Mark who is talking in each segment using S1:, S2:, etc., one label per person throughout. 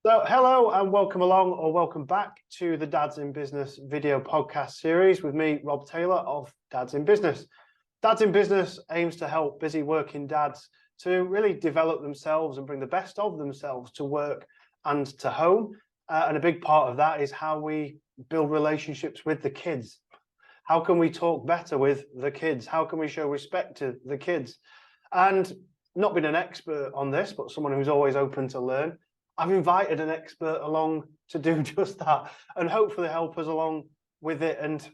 S1: So, hello and welcome along, or welcome back to the Dads in Business video podcast series with me, Rob Taylor of Dads in Business. Dads in Business aims to help busy working dads to really develop themselves and bring the best of themselves to work and to home. And a big part of that is how we build relationships with the kids. How can we talk better with the kids? How can we show respect to the kids? And not being an expert on this, but someone who's always open to learn, I've invited an expert along to do just that and hopefully help us along with it and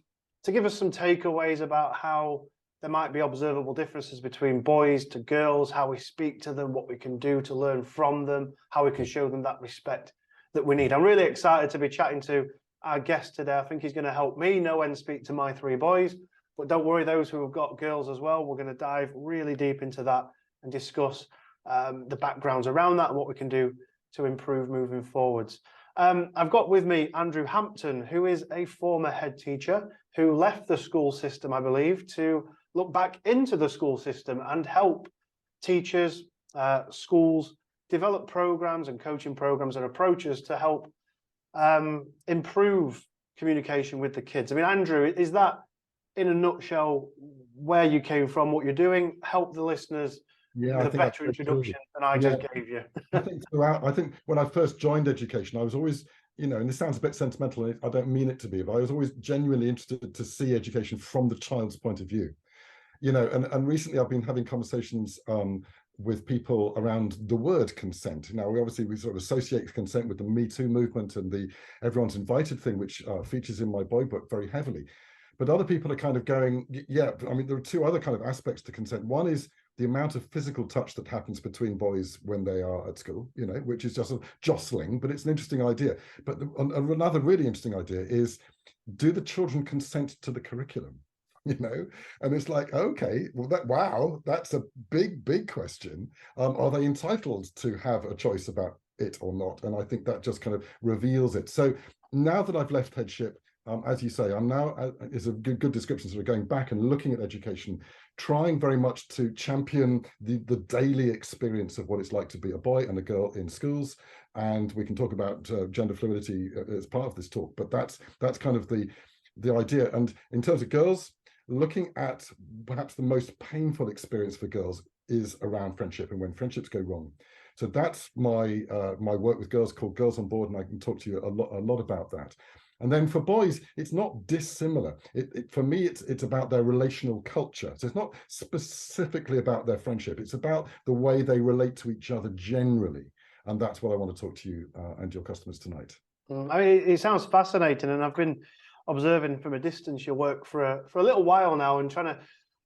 S1: to give us some takeaways about how there might be observable differences between boys to girls, how we speak to them, what we can do to learn from them, how we can show them that respect that we need. I'm really excited to be chatting to our guest today. I think he's going to help me know and speak to my three boys, but don't worry, those who have got girls as well, we're going to dive really deep into that and discuss the backgrounds around that and what we can do to improve moving forwards. I've got with me Andrew Hampton, who is a former head teacher who left the school system, I believe, to look back into the school system and help teachers, schools develop programs and coaching programs and approaches to help improve communication with the kids. I mean, Andrew, is that in a nutshell where you came from, what you're doing? Help the listeners with a better introduction than I just gave you.
S2: I think when I first joined education, I was always, and this sounds a bit sentimental, I don't mean it to be, but I was always genuinely interested to see education from the child's point of view. And recently I've been having conversations with people around the word consent. Now, we sort of associate consent with the Me Too movement and the everyone's invited thing, which features in my boy book very heavily. But other people are kind of going, there are two other kind of aspects to consent. One is the amount of physical touch that happens between boys when they are at school, which is just a jostling, but it's an interesting idea. But another really interesting idea is, do the children consent to the curriculum? And it's like, okay, well, that's a big question. Are they entitled to have a choice about it or not? And I think that just kind of reveals it. So now that I've left headship, as you say, I'm now, is a good description, sort of going back and looking at education, trying very much to champion the daily experience of what it's like to be a boy and a girl in schools. And we can talk about gender fluidity as part of this talk, but that's kind of the idea. And in terms of girls, looking at perhaps the most painful experience for girls is around friendship and when friendships go wrong. So that's my work with girls called Girls on Board, and I can talk to you a lot about that. And then for boys, it's not dissimilar. For me, it's about their relational culture. So it's not specifically about their friendship. It's about the way they relate to each other generally. And that's what I want to talk to you and your customers tonight.
S1: I mean, it sounds fascinating. And I've been observing from a distance your work for a little while now and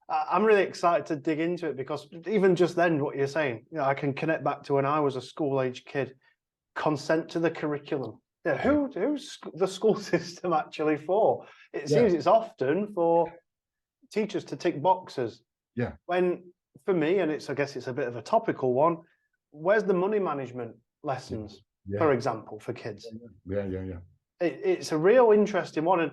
S1: I'm really excited to dig into it because even just then, what you're saying, I can connect back to when I was a school-age kid. Consent to the curriculum. Yeah, who's the school system actually for? It seems it's often for teachers to tick boxes.
S2: Yeah.
S1: When for me, and I guess it's a bit of a topical one, where's the money management lessons, for example, for kids?
S2: Yeah.
S1: It's a real interesting one. And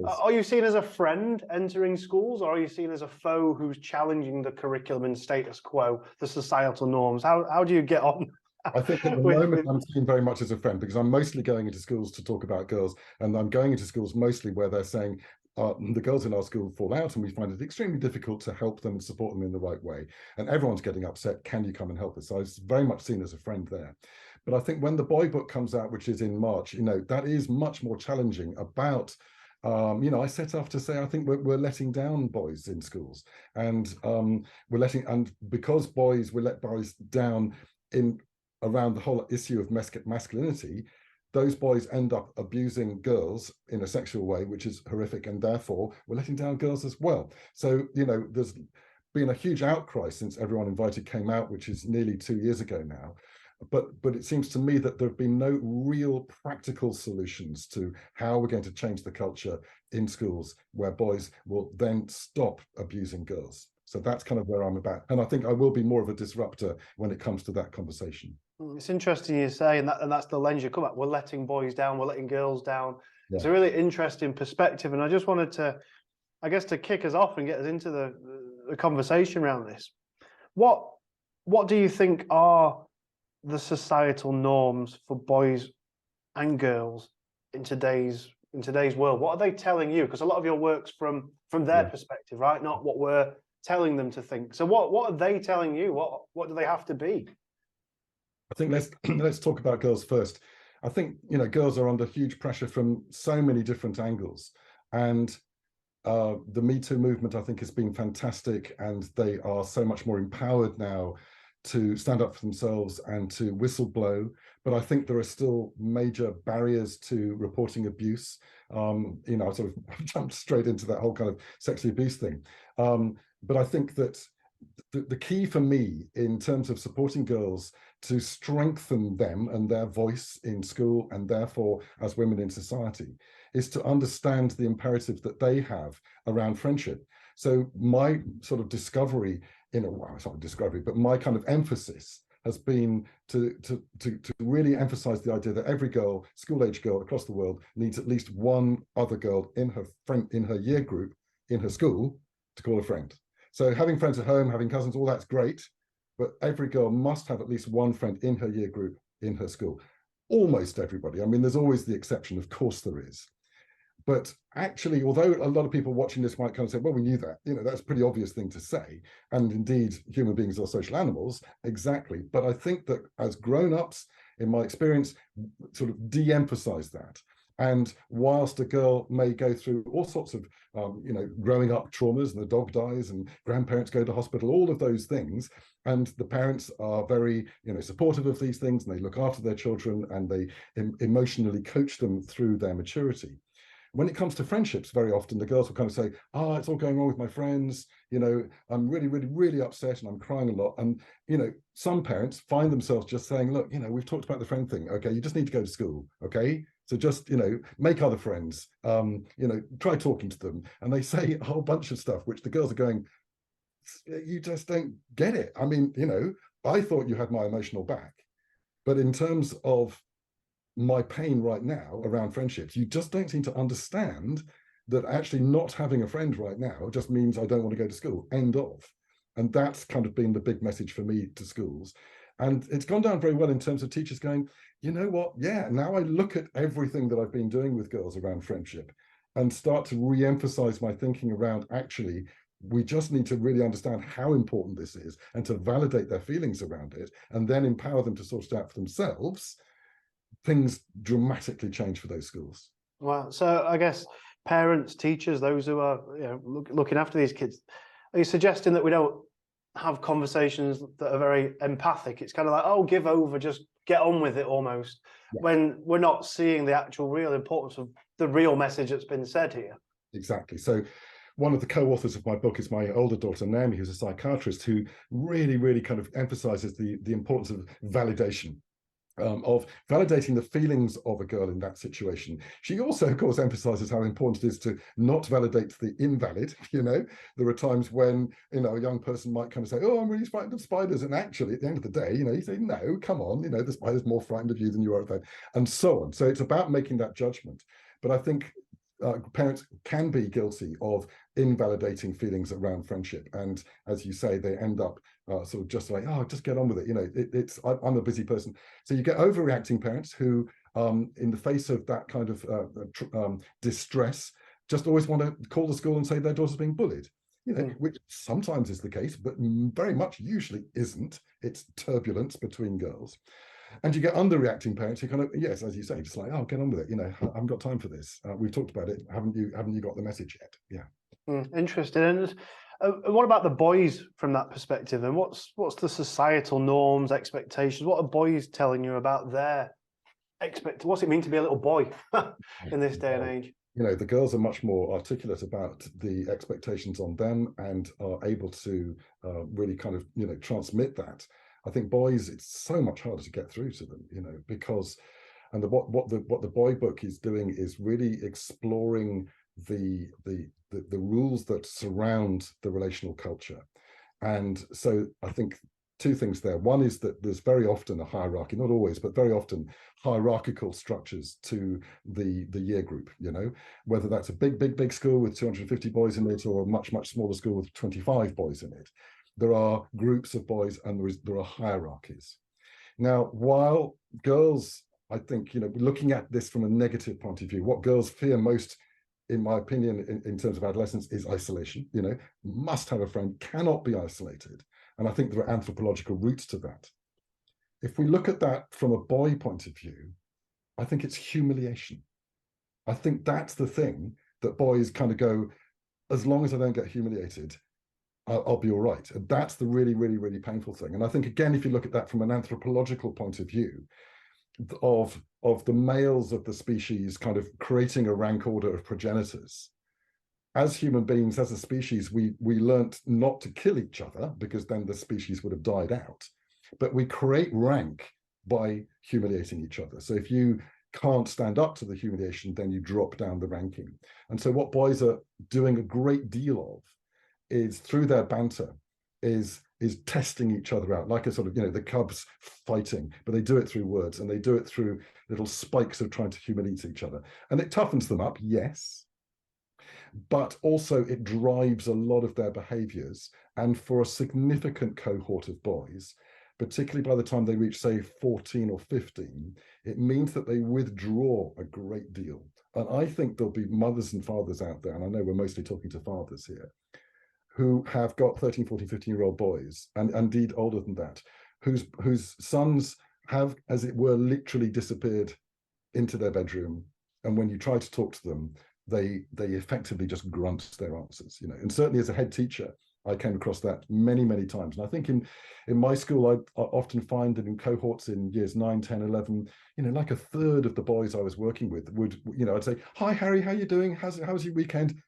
S1: are you seen as a friend entering schools, or are you seen as a foe who's challenging the curriculum and status quo, the societal norms? How do you get on?
S2: I think at the moment I'm seen very much as a friend because I'm mostly going into schools to talk about girls, and I'm going into schools mostly where they're saying the girls in our school fall out and we find it extremely difficult to help them and support them in the right way. And everyone's getting upset. Can you come and help us? So I was very much seen as a friend there. But I think when the boy book comes out, which is in March, that is much more challenging about I set off to say I think we're letting down boys in schools, and because we let boys down in around the whole issue of masculinity, those boys end up abusing girls in a sexual way, which is horrific, and therefore we're letting down girls as well. So there's been a huge outcry since Everyone Invited came out, which is nearly 2 years ago now. But it seems to me that there have been no real practical solutions to how we're going to change the culture in schools where boys will then stop abusing girls. So that's kind of where I'm about. And I think I will be more of a disruptor when it comes to that conversation.
S1: It's interesting you say, and that's the lens you come at. We're letting boys down, we're letting girls down.
S2: Yeah.
S1: It's a really interesting perspective. And I just wanted to kick us off and get us into the conversation around this. What do you think are the societal norms for boys and girls in today's world? What are they telling you? Because a lot of your work's from their perspective, right? Not what we're telling them to think. So what are they telling you? What do they have to be?
S2: I think let's talk about girls first. I think, you know, girls are under huge pressure from so many different angles, and the Me Too movement, I think, has been fantastic, and they are so much more empowered now to stand up for themselves and to whistleblow. But I think there are still major barriers to reporting abuse. You know, I sort of jumped straight into that whole kind of sexual abuse thing. But I think that the key for me in terms of supporting girls to strengthen them and their voice in school, and therefore as women in society, is to understand the imperative that they have around friendship. So my sort of discovery, well, it's not a discovery, but my kind of emphasis has been to really emphasize the idea that every girl, school-age girl across the world, needs at least one other girl in her year group in her school to call a friend. So having friends at home, having cousins, all that's great, but every girl must have at least one friend in her year group in her school. Almost everybody. I mean, there's always the exception, of course there is. But actually, although a lot of people watching this might kind of say, well, we knew that, you know, that's a pretty obvious thing to say. And indeed, human beings are social animals, exactly. But I think that as grown-ups, in my experience, sort of de-emphasize that. And whilst a girl may go through all sorts of, you know, growing up traumas, and the dog dies and grandparents go to hospital, all of those things, and the parents are very, you know, supportive of these things, and they look after their children, and they emotionally coach them through their maturity. When it comes to friendships, very often the girls will kind of say, oh, it's all going wrong with my friends, you know, I'm really, really, really upset and I'm crying a lot. And, you know, some parents find themselves just saying, look, you know, we've talked about the friend thing. Okay, you just need to go to school. Okay, so just, you know, make other friends, you know, try talking to them. And they say a whole bunch of stuff, which the girls are going, you just don't get it. I mean, you know, I thought you had my emotional back. But in terms of my pain right now around friendships, you just don't seem to understand that actually not having a friend right now just means I don't want to go to school, end of. And that's kind of been the big message for me to schools. And it's gone down very well in terms of teachers going, you know what, yeah, now I look at everything that I've been doing with girls around friendship and start to re-emphasize my thinking around, actually, we just need to really understand how important this is and to validate their feelings around it, and then empower them to sort it out for themselves. Things dramatically change for those schools.
S1: Wow. So I guess parents, teachers, those who are, you know, looking after these kids, are you suggesting that we don't have conversations that are very empathic? It's kind of like, oh, give over, just get on with it almost, when we're not seeing the actual real importance of the real message that's been said here. Exactly.
S2: So one of the co-authors of my book is my older daughter, Naomi, who's a psychiatrist, who really, really kind of emphasizes the importance of validation. Of validating the feelings of a girl in that situation. She also, of course, emphasizes how important it is to not validate the invalid. You know, there are times when, you know, a young person might kind of say, oh, I'm really frightened of spiders. And actually, at the end of the day, you know, you say, no, come on, you know, the spider's more frightened of you than you are of them, and so on. So it's about making that judgment. But I think parents can be guilty of invalidating feelings around friendship. And as you say, they end up sort of just like, oh, just get on with it. You know, I'm a busy person. So you get overreacting parents who, in the face of that kind of distress, just always want to call the school and say their daughter's being bullied. You know, which sometimes is the case, but very much usually isn't. It's turbulence between girls. And you get underreacting parents who kind of, yes, as you say, just like, oh, get on with it. You know, I haven't got time for this. We've talked about it. Haven't you got the message yet? Yeah.
S1: Interesting. And what about the boys from that perspective? And what's the societal norms, expectations? What are boys telling you about their what's it mean to be a little boy in this day and age?
S2: You know, the girls are much more articulate about the expectations on them and are able to really kind of, you know, transmit that. I think boys, it's so much harder to get through to them, you know, because, and what the boy book is doing is really exploring the rules that surround the relational culture. And so I think two things there. One is that there's very often a hierarchy, not always, but very often hierarchical structures to the year group, you know, whether that's a big school with 250 boys in it or a much smaller school with 25 boys in it. There are groups of boys and there are hierarchies. Now, while girls, I think, looking at this from a negative point of view, what girls fear most, in my opinion, in terms of adolescence, is isolation. Must have a friend, cannot be isolated. And I think there are anthropological roots to that. If we look at that from a boy point of view, I think it's humiliation. I think that's the thing that boys kind of go, as long as I don't get humiliated, I'll be all right. And that's the really, really, really painful thing. And I think, again, if you look at that from an anthropological point of view, of the males of the species kind of creating a rank order of progenitors. As human beings, as a species, we learnt not to kill each other, because then the species would have died out. But we create rank by humiliating each other. So if you can't stand up to the humiliation, then you drop down the ranking. And so what boys are doing a great deal of is, through their banter, is testing each other out, like a sort of, the cubs fighting, but they do it through words, and they do it through little spikes of trying to humiliate each other. And it toughens them up, yes, but also it drives a lot of their behaviors. And for a significant cohort of boys, particularly by the time they reach, say, 14 or 15, it means that they withdraw a great deal. And I think there'll be mothers and fathers out there, and I know we're mostly talking to fathers here, who have got 13, 14, 15-year-old boys, and indeed older than that, whose sons have, as it were, literally disappeared into their bedroom. And when you try to talk to them, they effectively just grunt their answers. And certainly as a head teacher, I came across that many, many times. And I think in my school, I often find that in cohorts in years 9, 10, 11, like a third of the boys I was working with would, I'd say, "Hi, Harry, how you doing? How's your weekend?"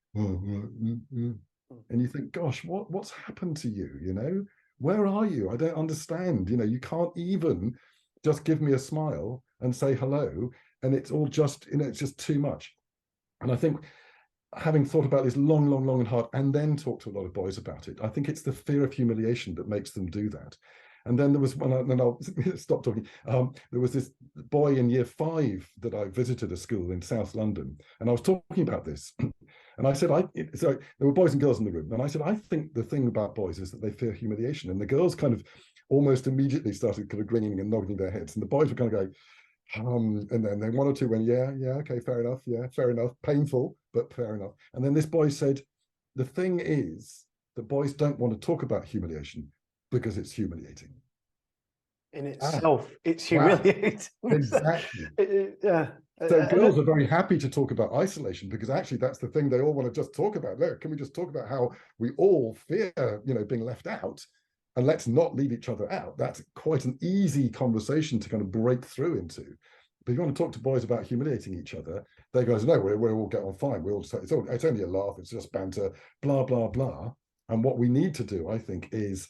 S2: And you think, gosh, what's happened to you? Where are you? I don't understand. You can't even just give me a smile and say hello. And it's all just, it's just too much. And I think, having thought about this long, long, long and hard, and then talked to a lot of boys about it, I think it's the fear of humiliation that makes them do that. And then there was one, and then I'll stop talking. There was this boy in year 5 that I visited a school in South London, and I was talking about this. And I said, so there were boys and girls in the room. And I said, I think the thing about boys is that they fear humiliation. And the girls kind of almost immediately started kind of grinning and nodding their heads. And the boys were kind of going, and then one or two went, yeah, okay, fair enough. Yeah, fair enough. Painful, but fair enough. And then this boy said, the thing is that boys don't want to talk about humiliation because it's humiliating.
S1: In itself, it's humiliating.
S2: Wow. Exactly.
S1: Yeah.
S2: So girls are very happy to talk about isolation, because actually that's the thing they all want to just talk about. Look, can we just talk about how we all fear, being left out, and let's not leave each other out? That's quite an easy conversation to kind of break through into. But if you want to talk to boys about humiliating each other, they go, no, we'll all get on fine. It's only a laugh. It's just banter, blah, blah, blah. And what we need to do, I think, is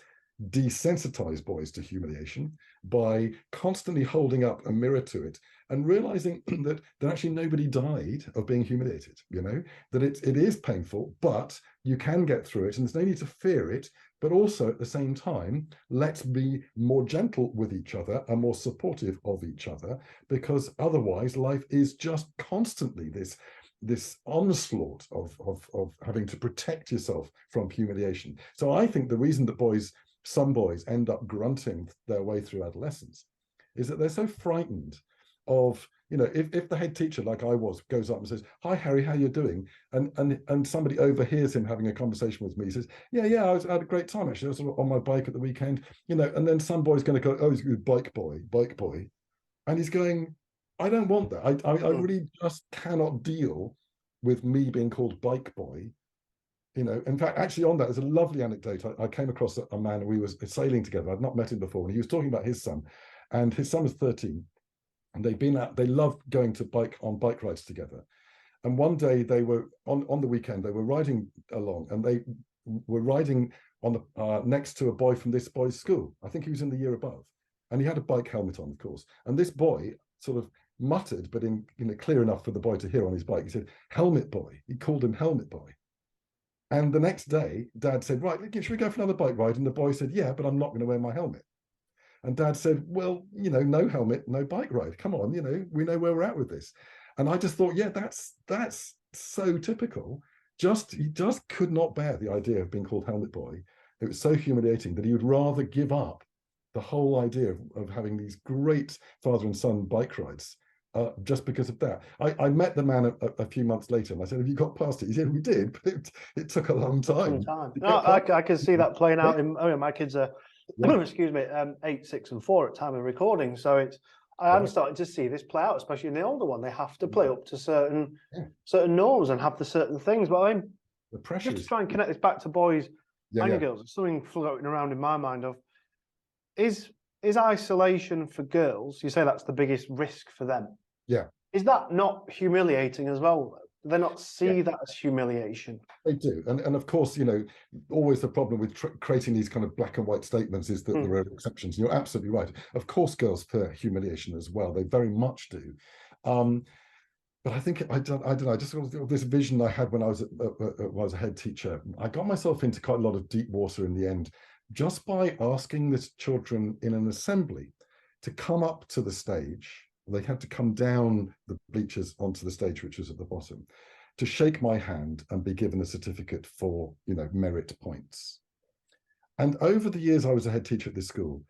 S2: desensitize boys to humiliation by constantly holding up a mirror to it and realizing that actually nobody died of being humiliated, that it is painful, but you can get through it, and there's no need to fear it. But also at the same time, let's be more gentle with each other and more supportive of each other, because otherwise life is just constantly this onslaught of having to protect yourself from humiliation. So I think the reason that some boys end up grunting their way through adolescence is that they're so frightened of, if the head teacher, like I was, goes up and says, "Hi, Harry, how you doing?" And somebody overhears him having a conversation with me, he says, yeah, I had a great time, actually. I was on my bike at the weekend, and then some boy's going to go, "Oh, he's a bike boy. And he's going, I don't want that. I really just cannot deal with me being called bike boy. In fact, actually on that, there's a lovely anecdote. I came across a man, we were sailing together. I'd not met him before, and he was talking about his son, and his son was 13, and they loved going to bike rides together. And one day they were on the weekend, they were riding along, and they were riding on the next to a boy from this boy's school. I think he was in the year above, and he had a bike helmet on, of course. And this boy sort of muttered, but in clear enough for the boy to hear on his bike, he said, "Helmet boy." He called him helmet boy. And the next day, Dad said, "Right, should we go for another bike ride?" And the boy said, "Yeah, but I'm not going to wear my helmet." And Dad said, "Well, no helmet, no bike ride. Come on, we know where we're at with this." And I just thought, yeah, that's so typical. He just could not bear the idea of being called helmet boy. It was so humiliating that he would rather give up the whole idea of having these great father and son bike rides, just because of that. I met the man a few months later, and I said, "Have you got past it?" He said, "We did, but it took a long time."
S1: No, I can see that playing out in. Oh yeah, my kids are,
S2: Yeah.
S1: excuse me, 8, 6, and 4 at time of recording. So I am starting to see this play out, especially in the older one. They have to play up to certain norms and have the certain things. But I'm
S2: The pressure
S1: just to
S2: is,
S1: try and connect this back to boys and
S2: yeah.
S1: girls. There's something floating around in my mind of is isolation for girls. You say that's the biggest risk for them.
S2: Yeah.
S1: Is that not humiliating as well, though? Do they not see that as humiliation?
S2: They do, and of course, always the problem with creating these kind of black and white statements is that there are exceptions. And you're absolutely right. Of course, girls fear humiliation as well. They very much do. But I think I don't know. I just this vision I had when I was a head teacher. I got myself into quite a lot of deep water in the end, just by asking the children in an assembly to come up to the stage. They had to come down the bleachers onto the stage, which was at the bottom, to shake my hand and be given a certificate for, merit points. And over the years I was a head teacher at this school,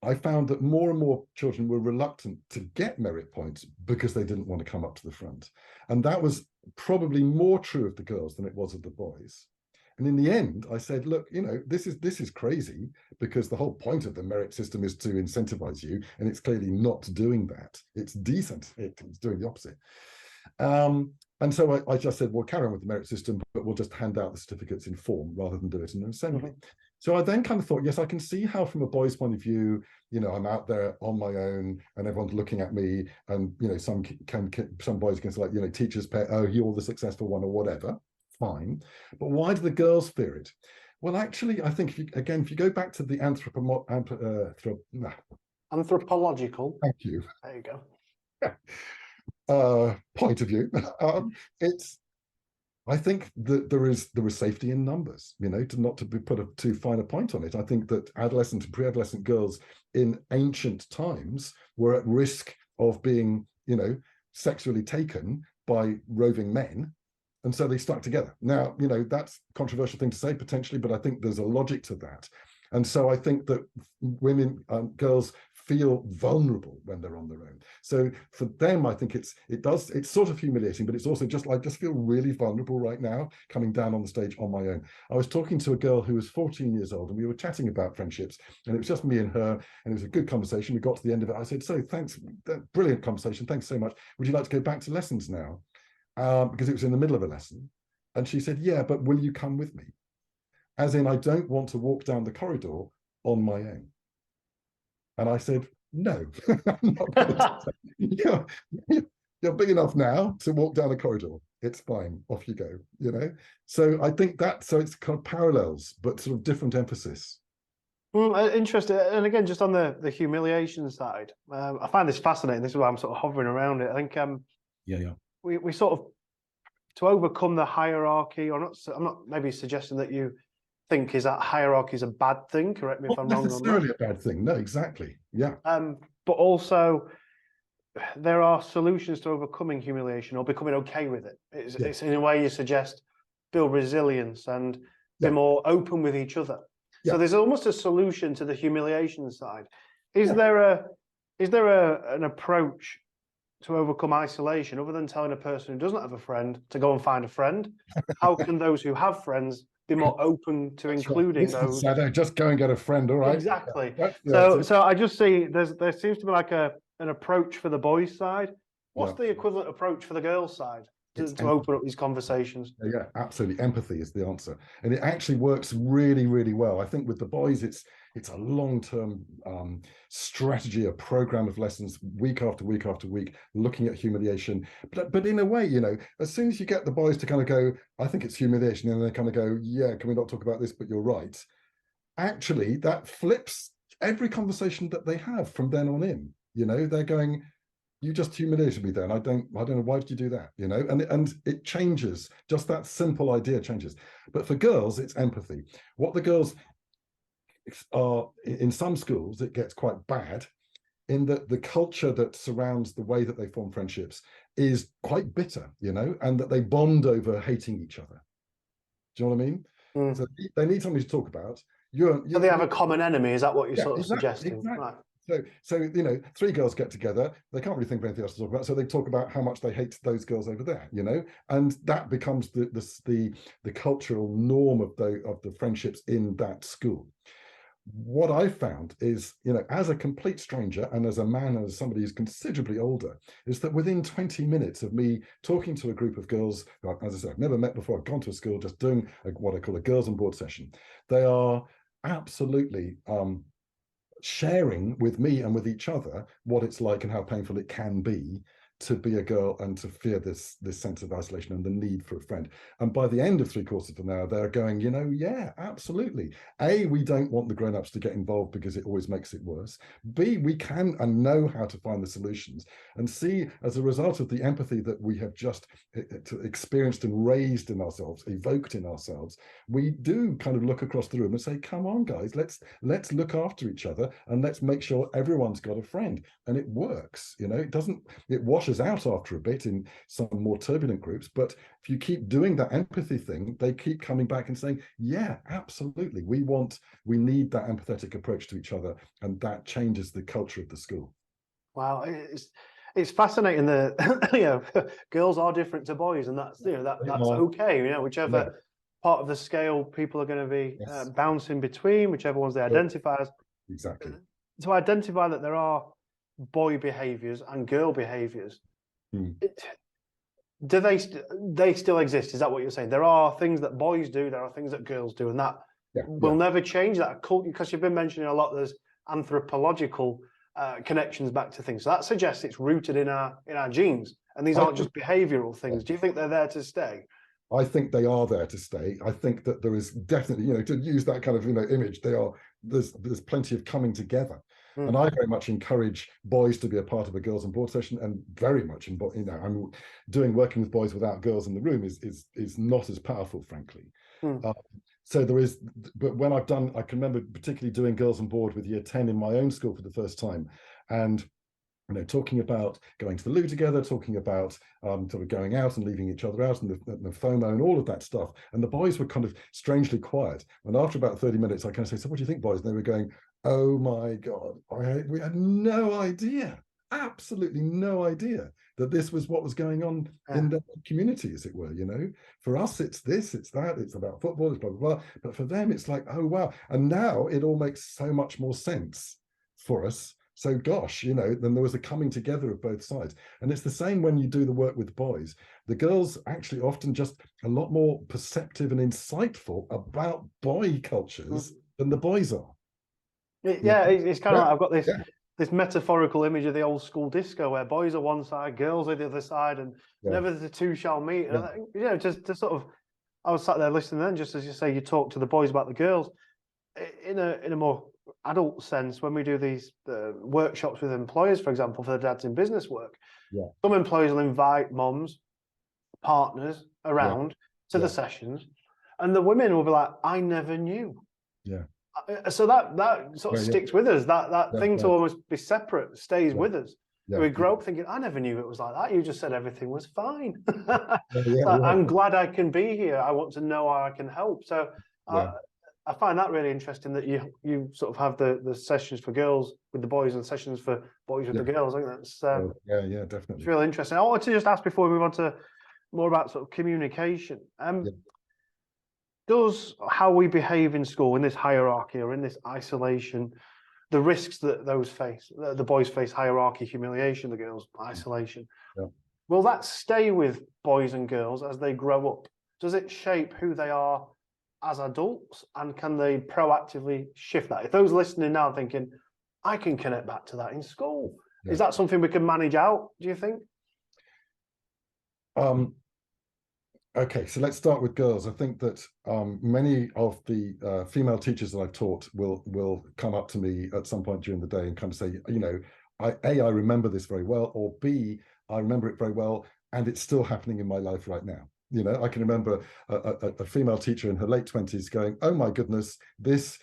S2: I found that more and more children were reluctant to get merit points because they didn't want to come up to the front. And that was probably more true of the girls than it was of the boys. And in the end, I said, look, this is crazy, because the whole point of the merit system is to incentivize you, and it's clearly not doing that. It's decent. It's doing the opposite. And so I just said, we'll carry on with the merit system, but we'll just hand out the certificates in form rather than do it in an assembly. So I then kind of thought, yes, I can see how from a boy's point of view, I'm out there on my own and everyone's looking at me, and, some boys can say, like, teachers pay, oh, you're the successful one or whatever. Fine. But why do the girls fear it? Well, actually, I think, if you go back to the
S1: Anthropological.
S2: Thank you.
S1: There you go.
S2: Point of view, I think that there is safety in numbers, to put too fine a point on it. I think that adolescent and pre-adolescent girls in ancient times were at risk of being, sexually taken by roving men. And so they stuck together. Now, that's a controversial thing to say potentially, but I think there's a logic to that. And so I think that girls feel vulnerable when they're on their own. So for them, I think it's sort of humiliating, but it's also I just feel really vulnerable right now coming down on the stage on my own. I was talking to a girl who was 14 years old, and we were chatting about friendships, and it was just me and her, and it was a good conversation. We got to the end of it. I said, so thanks, brilliant conversation. Thanks so much. Would you like to go back to lessons now? Because it was in the middle of a lesson. And she said, yeah, but will you come with me? As in, I don't want to walk down the corridor on my own. And I said, no, I'm not going you're big enough now to walk down the corridor. It's fine. Off you go, So I think so it's kind of parallels, but sort of different emphasis.
S1: Interesting. And again, just on the humiliation side, I find this fascinating. This is why I'm sort of hovering around it. I think we sort of, to overcome the hierarchy, or not, I'm not maybe suggesting that you think is that hierarchy is a bad thing. Correct me if I'm wrong on that.
S2: Not necessarily a bad thing. No, exactly. Yeah.
S1: But also there are solutions to overcoming humiliation or becoming okay with it. It's in a way you suggest, build resilience and be more open with each other. So there's almost a solution to the humiliation side. Is there an approach to overcome isolation other than telling a person who doesn't have a friend to go and find a friend? How can those who have friends be more open to including those?
S2: Just go and get a friend, all right?
S1: Exactly. So I just see there seems to be like an approach for the boys' side. What's the equivalent approach for the girls' side to open up these conversations?
S2: Yeah, absolutely. Empathy is the answer, and it actually works really, really well. I think with the boys, it's a long-term strategy, a program of lessons, week after week after week, looking at humiliation. But in a way, as soon as you get the boys to kind of go, I think it's humiliation, and they kind of go, yeah, can we not talk about this? But you're right. Actually, that flips every conversation that they have from then on in. They're going, you just humiliated me then. I don't know, why did you do that? And it changes. Just that simple idea changes. But for girls, it's empathy. What the girls are in some schools, it gets quite bad in that the culture that surrounds the way that they form friendships is quite bitter, and that they bond over hating each other. Do you know what I mean? So they need something to talk about.
S1: So they have a common enemy. Is that what you're sort of suggesting?
S2: Exactly.
S1: Right.
S2: So you know, three girls get together, they can't really think of anything else to talk about, so they talk about how much they hate those girls over there, you know, and that becomes the cultural norm of the friendships in that school. What I found is, you know, as a complete stranger and as a man and as somebody who's considerably older, is that within 20 minutes of me talking to a group of girls, as I said, I've never met before, I've gone to a school, just doing what I call a girls on board session, they are absolutely sharing with me and with each other what it's like and how painful it can be to be a girl and to fear this sense of isolation and the need for a friend. And by the end of 3/4 of an hour, they're going, you know, yeah, absolutely. A, we don't want the grown-ups to get involved because it always makes it worse. B, we can and know how to find the solutions. And C, as a result of the empathy that we have just experienced and raised in ourselves, evoked in ourselves, we do kind of look across the room and say, come on, guys, let's look after each other and let's make sure everyone's got a friend. And it works, you know, it washes out after a bit in some more turbulent groups, but if you keep doing that empathy thing, they keep coming back and saying, yeah, absolutely, we need that empathetic approach to each other, and that changes the culture of the school.
S1: Wow, it's fascinating that you know, girls are different to boys, and that's, you know, that's okay, you know, whichever part of the scale people are going to be bouncing between, whichever ones they identify as.
S2: Exactly.
S1: To identify that there are boy behaviors and girl behaviors, do they still exist? Is that what you're saying? There are things that boys do, there are things that girls do, and that will never change. That culture, because you've been mentioning a lot, there's anthropological connections back to things, so that suggests it's rooted in our genes, and these aren't just behavioral things. Do you think they're there to stay?
S2: I think they are there to stay. I think that there is definitely, you know, to use that kind of, you know, image, there's plenty of coming together. And I very much encourage boys to be a part of a girls on board session, and very much, you know, I'm working with boys without girls in the room is not as powerful, frankly. So there is, but when I can remember particularly doing girls on board with year 10 in my own school for the first time, and you know, talking about going to the loo together, talking about sort of going out and leaving each other out, and the FOMO and all of that stuff. And the boys were kind of strangely quiet. And after about 30 minutes, I kind of say, so what do you think, boys? And they were going, oh my God, we had no idea, absolutely no idea that this was what was going on in the community, as it were, you know. For us, it's this, it's that, it's about football, it's blah, blah, blah. But for them, it's like, oh, wow. And now it all makes so much more sense for us. So gosh, you know, then there was a coming together of both sides. And it's the same when you do the work with boys. The girls actually often just a lot more perceptive and insightful about boy cultures than the boys are.
S1: Yeah, it's kind of like I've got this metaphorical image of the old school disco where boys are one side, girls are the other side, and never the two shall meet. And I think, you know, just to sort of, I was sat there listening then, just as you say, you talk to the boys about the girls in a more adult sense. When we do these workshops with employers, for example, for the Dads in Business work, some employers will invite moms, partners around to the sessions, and the women will be like, I never knew. So that sort of sticks with us. That thing to almost be separate stays with us. We grow up thinking, I never knew it was like that. You just said everything was fine. I'm glad I can be here. I want to know how I can help. So I find that really interesting that you sort of have the sessions for girls with the boys and sessions for boys with the girls. I think that's
S2: definitely.
S1: It's really interesting. I wanted to just ask before we move on to more about sort of communication. Does how we behave in school, in this hierarchy or in this isolation, the risks that those face, the boys face hierarchy, humiliation, the girls isolation, will that stay with boys and girls as they grow up? Does it shape who they are as adults, and can they proactively shift that? If those listening now thinking, I can connect back to that in school, is that something we can manage out, do you think?
S2: Okay, so let's start with girls. I think that many of the female teachers that I've taught will come up to me at some point during the day and kind of say, you know, I remember this very well, or B, I remember it very well, and it's still happening in my life right now. You know, I can remember a female teacher in her late 20s going, oh my goodness,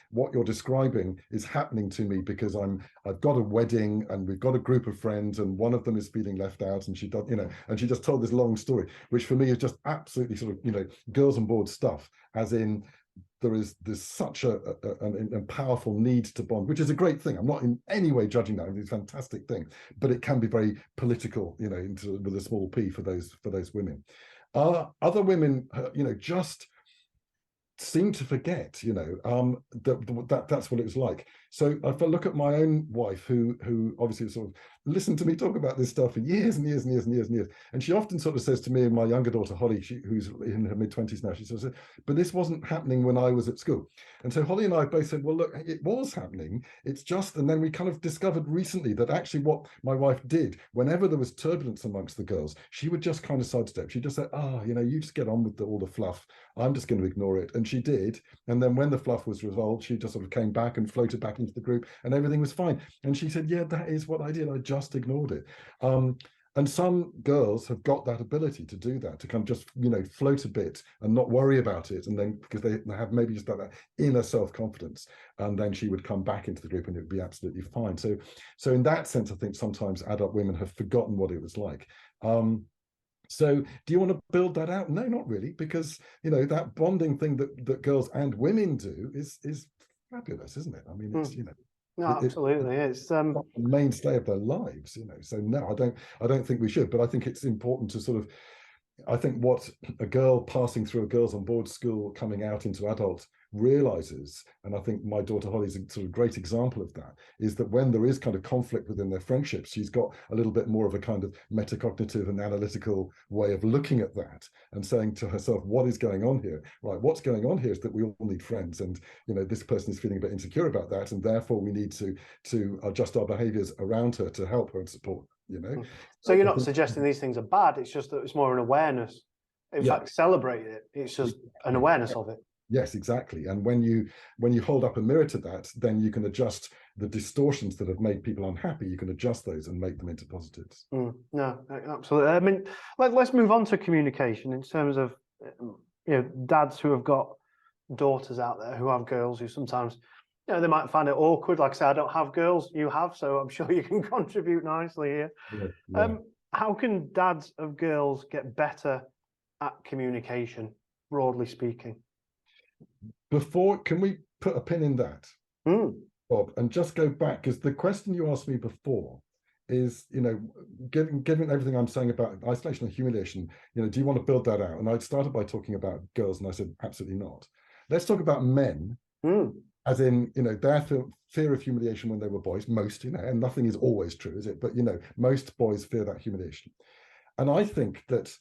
S2: what you're describing is happening to me because I've got a wedding and we've got a group of friends and one of them is feeling left out, and she does, you know, and she just told this long story, which for me is just absolutely sort of, you know, girls on board stuff, as in there's such a powerful need to bond, which is a great thing. I'm not in any way judging that. It's a fantastic thing, but it can be very political, you know, with a small p for those women. Other women, you know, just seem to forget, you know, that's what it was like. So if I look at my own wife, who obviously sort of listened to me talk about this stuff for years and years and years and years and years, and she often sort of says to me and my younger daughter Holly, who's in her mid-20s now, she says, but this wasn't happening when I was at school. And so Holly and I both said, well, look, it was happening. It's just, and then we kind of discovered recently that actually what my wife did, whenever there was turbulence amongst the girls, she would just kind of sidestep. She'd just say, you know, you just get on with all the fluff. I'm just going to ignore it. And she did. And then when the fluff was resolved, she just sort of came back and floated back into the group and everything was fine. And she said, yeah, that is what I did. I just ignored it. And some girls have got that ability to do that, to kind of just, you know, float a bit and not worry about it. And then because they have maybe just that inner self-confidence, and then she would come back into the group and it would be absolutely fine. So in that sense, I think sometimes adult women have forgotten what it was like. So do you want to build that out? No, not really, because, you know, that bonding thing that girls and women do is fabulous, isn't it? I mean, it's, you know,
S1: no, absolutely. It's
S2: the mainstay of their lives, you know. So no, I don't think we should, but I think it's important to sort of, I think what a girl passing through a girls on board school coming out into adult realizes, and I think my daughter Holly's a sort of great example of that, is that when there is kind of conflict within their friendships, she's got a little bit more of a kind of metacognitive and analytical way of looking at that and saying to herself, what is going on here? Right, what's going on here is that we all need friends, and, you know, this person is feeling a bit insecure about that, and therefore we need to adjust our behaviors around her to help her and support, you know.
S1: So you're not suggesting these things are bad, it's just that it's more an awareness. In fact, celebrate it. It's just an awareness of it.
S2: Yes, exactly. And when you hold up a mirror to that, then you can adjust the distortions that have made people unhappy. You can adjust those and make them into positives.
S1: No, absolutely. I mean, let's move on to communication in terms of, you know, dads who have got daughters out there who have girls who sometimes, you know, they might find it awkward. Like I say, I don't have girls, you have, so I'm sure you can contribute nicely here. Yeah. How can dads of girls get better at communication, broadly speaking?
S2: Can we put a pin in that, Bob, and just go back, because the question you asked me before is, you know, given everything I'm saying about isolation and humiliation, you know, do you want to build that out? And I started by talking about girls, and I said, absolutely not. Let's talk about men, as in, you know, their fear of humiliation when they were boys, most, you know, and nothing is always true, is it? But, you know, most boys fear that humiliation. And I think that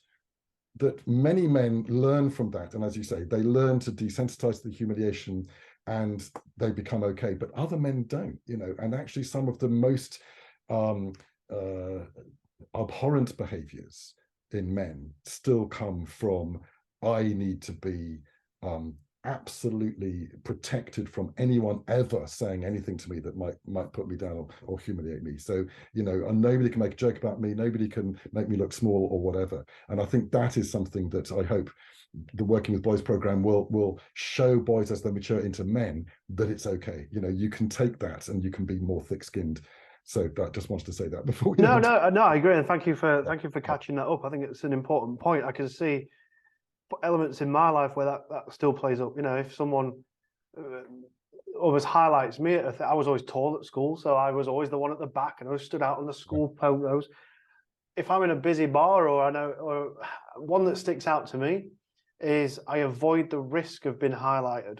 S2: many men learn from that, and as you say, they learn to desensitize to the humiliation and they become okay, but other men don't, you know. And actually some of the most abhorrent behaviors in men still come from, I need to be absolutely protected from anyone ever saying anything to me that might put me down or humiliate me. So, you know, and nobody can make a joke about me, nobody can make me look small or whatever. And I think that is something that I hope the Working with Boys program will show boys as they mature into men, that it's okay. You know, you can take that and you can be more thick-skinned. So I just wanted to say that before.
S1: No, I agree, and thank you for catching that up. I think it's an important point. I can see elements in my life where that still plays up. You know, if someone always highlights me, I was always tall at school, so I was always the one at the back, and I stood out on the school photos. If I'm in a busy bar, or one that sticks out to me is I avoid the risk of being highlighted.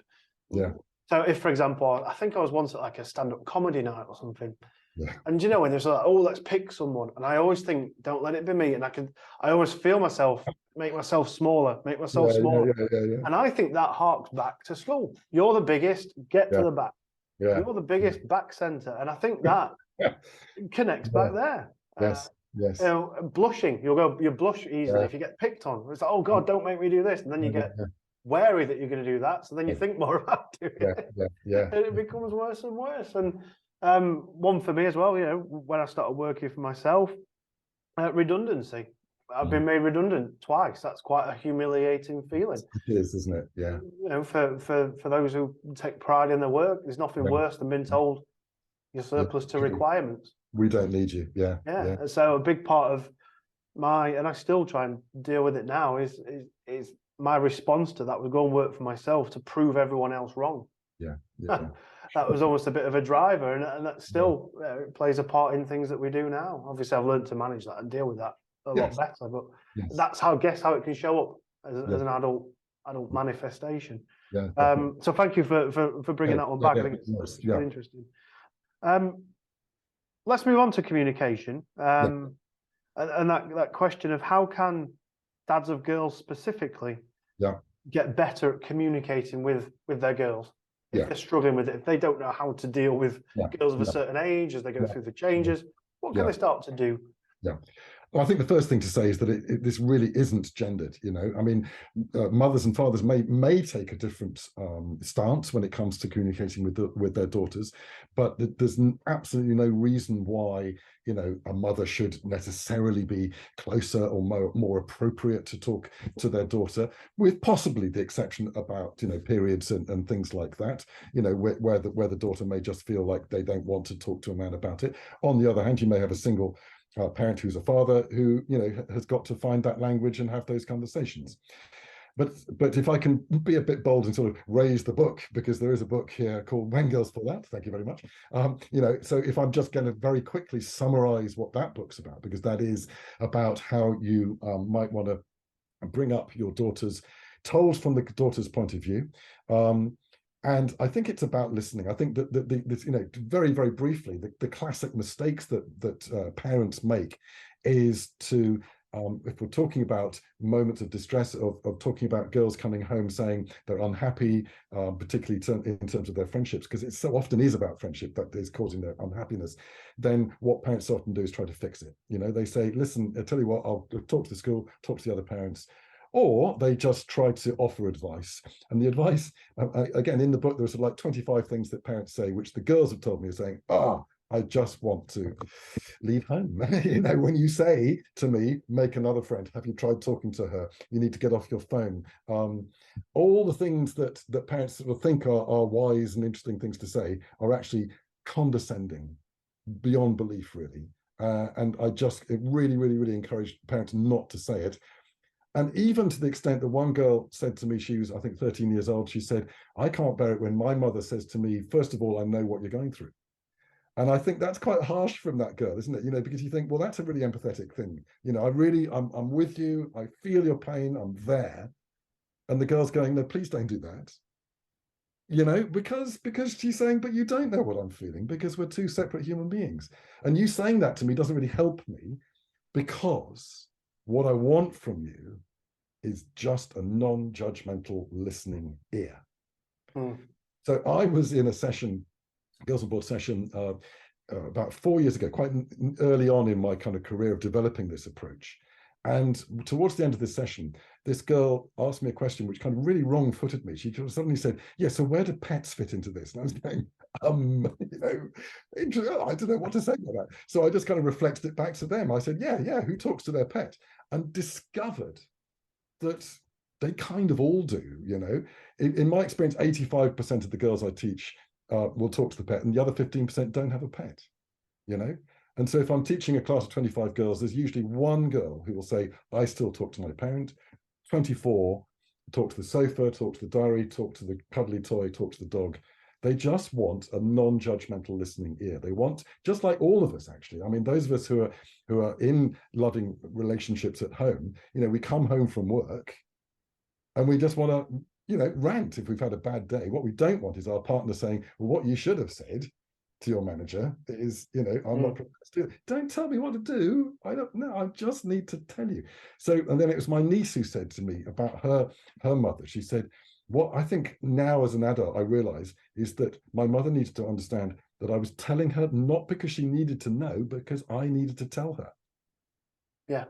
S2: Yeah.
S1: So if, for example, I think I was once at like a stand-up comedy night or something.
S2: Yeah.
S1: And you know, when there's like, oh, let's pick someone, and I always think, don't let it be me. And I always feel myself, make myself smaller.
S2: Yeah.
S1: And I think that harks back to school. You're the biggest, get to the back.
S2: Yeah.
S1: You're the biggest, back center. And I think that connects back there.
S2: Yes. Yes.
S1: You know, blushing, you blush easily if you get picked on. It's like, oh God, don't make me do this. And then you get wary that you're going to do that. So then you think more about doing it.
S2: Yeah.
S1: And it becomes worse and worse. And one for me as well, you know, when I started working for myself, redundancy. I've been made redundant twice. That's quite a humiliating feeling.
S2: It is, isn't it? Yeah.
S1: You know, for those who take pride in their work, there's nothing worse than being told you're surplus to requirements.
S2: We don't need you. Yeah.
S1: So a big part of and I still try and deal with it now, is my response to that was go and work for myself to prove everyone else wrong.
S2: Yeah, yeah.
S1: That was almost a bit of a driver, and that still plays a part in things that we do now. Obviously, I've learned to manage that and deal with that a lot better, but that's how it can show up as an adult manifestation.
S2: Yeah.
S1: So thank you for bringing that one back. I think it's really interesting. Let's move on to communication, and that question of how can dads of girls specifically get better at communicating with their girls if they're struggling with it, if they don't know how to deal with girls of a certain age as they go through the changes. What can they start to do?
S2: Well, I think the first thing to say is that this really isn't gendered. I mean, mothers and fathers may take a different stance when it comes to communicating with their daughters, but there's absolutely no reason why a mother should necessarily be closer or more appropriate to talk to their daughter, with possibly the exception about periods and things like that. Where the daughter may just feel like they don't want to talk to a man about it. On the other hand, you may have a single parent who's a father who has got to find that language and have those conversations. But if I can be a bit bold and sort of raise the book, because there is a book here called When Girls Fall Out, thank you very much. So if I'm just going to very quickly summarize what that book's about, because that is about how you might want to bring up your daughters, told from the daughter's point of view. And I think it's about listening. I think that very, very briefly, the classic mistakes that parents make is to, if we're talking about moments of distress, of talking about girls coming home saying they're unhappy, particularly in terms of their friendships, because it so often is about friendship that is causing their unhappiness, then what parents often do is try to fix it. They say, listen, I tell you what, I'll talk to the school, talk to the other parents. Or they just try to offer advice. And the advice, again, in the book, there's like 25 things that parents say, which the girls have told me are saying, I just want to leave home. When you say to me, make another friend, have you tried talking to her? You need to get off your phone. All the things that parents will think are wise and interesting things to say are actually condescending beyond belief, really. And it really, really, really encourage parents not to say it. And even to the extent that one girl said to me, she was, I think, 13 years old, she said, I can't bear it when my mother says to me, first of all, I know what you're going through. And I think that's quite harsh from that girl, isn't it? Because you think, well, that's a really empathetic thing. I'm with you. I feel your pain. I'm there. And the girl's going, no, please don't do that. Because she's saying, but you don't know what I'm feeling, because we're two separate human beings. And you saying that to me doesn't really help me, because what I want from you is just a non-judgmental listening ear. So I was in a session, Girls on Board session, about 4 years ago, quite early on in my kind of career of developing this approach. And towards the end of this session, this girl asked me a question which kind of really wrong-footed me. She suddenly said, yeah, so where do pets fit into this? And I was going, I don't know what to say about that. So I just kind of reflected it back to them. I said, yeah, who talks to their pet? And discovered that they kind of all do, In my experience, 85% of the girls I teach will talk to the pet, and the other 15% don't have a pet, And so if I'm teaching a class of 25 girls, there's usually one girl who will say, I still talk to my parent. 24 talk to the sofa, talk to the diary, talk to the cuddly toy, talk to the dog. They just want a non-judgmental listening ear. They want, just like all of us, actually. I mean, those of us who are in loving relationships at home, we come home from work and we just want to, rant if we've had a bad day. What we don't want is our partner saying, well, what you should have said to your manager is, I'm not prepared to do it. Don't tell me what to do. I don't know. I just need to tell you. So, and then it was my niece who said to me about her mother. She said, what I think now as an adult, I realize is that my mother needed to understand that I was telling her not because she needed to know, but because I needed to tell her.
S1: Yeah.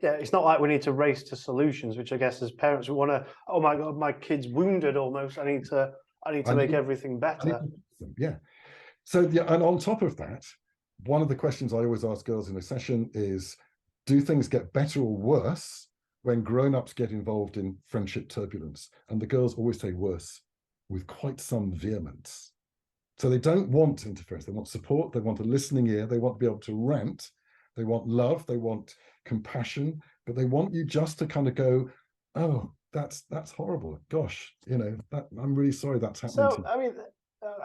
S1: It's not like we need to race to solutions, which I guess as parents we want to, oh my God, my kid's wounded almost. I need to make everything better.
S2: Yeah. So and on top of that, one of the questions I always ask girls in a session is, do things get better or worse when grown-ups get involved in friendship turbulence? And the girls always say worse, with quite some vehemence. So they don't want interference. They want support. They want a listening ear. They want to be able to rant. They want love. They want compassion. But they want you just to kind of go, oh, that's horrible. Gosh, that I'm really sorry that's happening to
S1: So, I mean,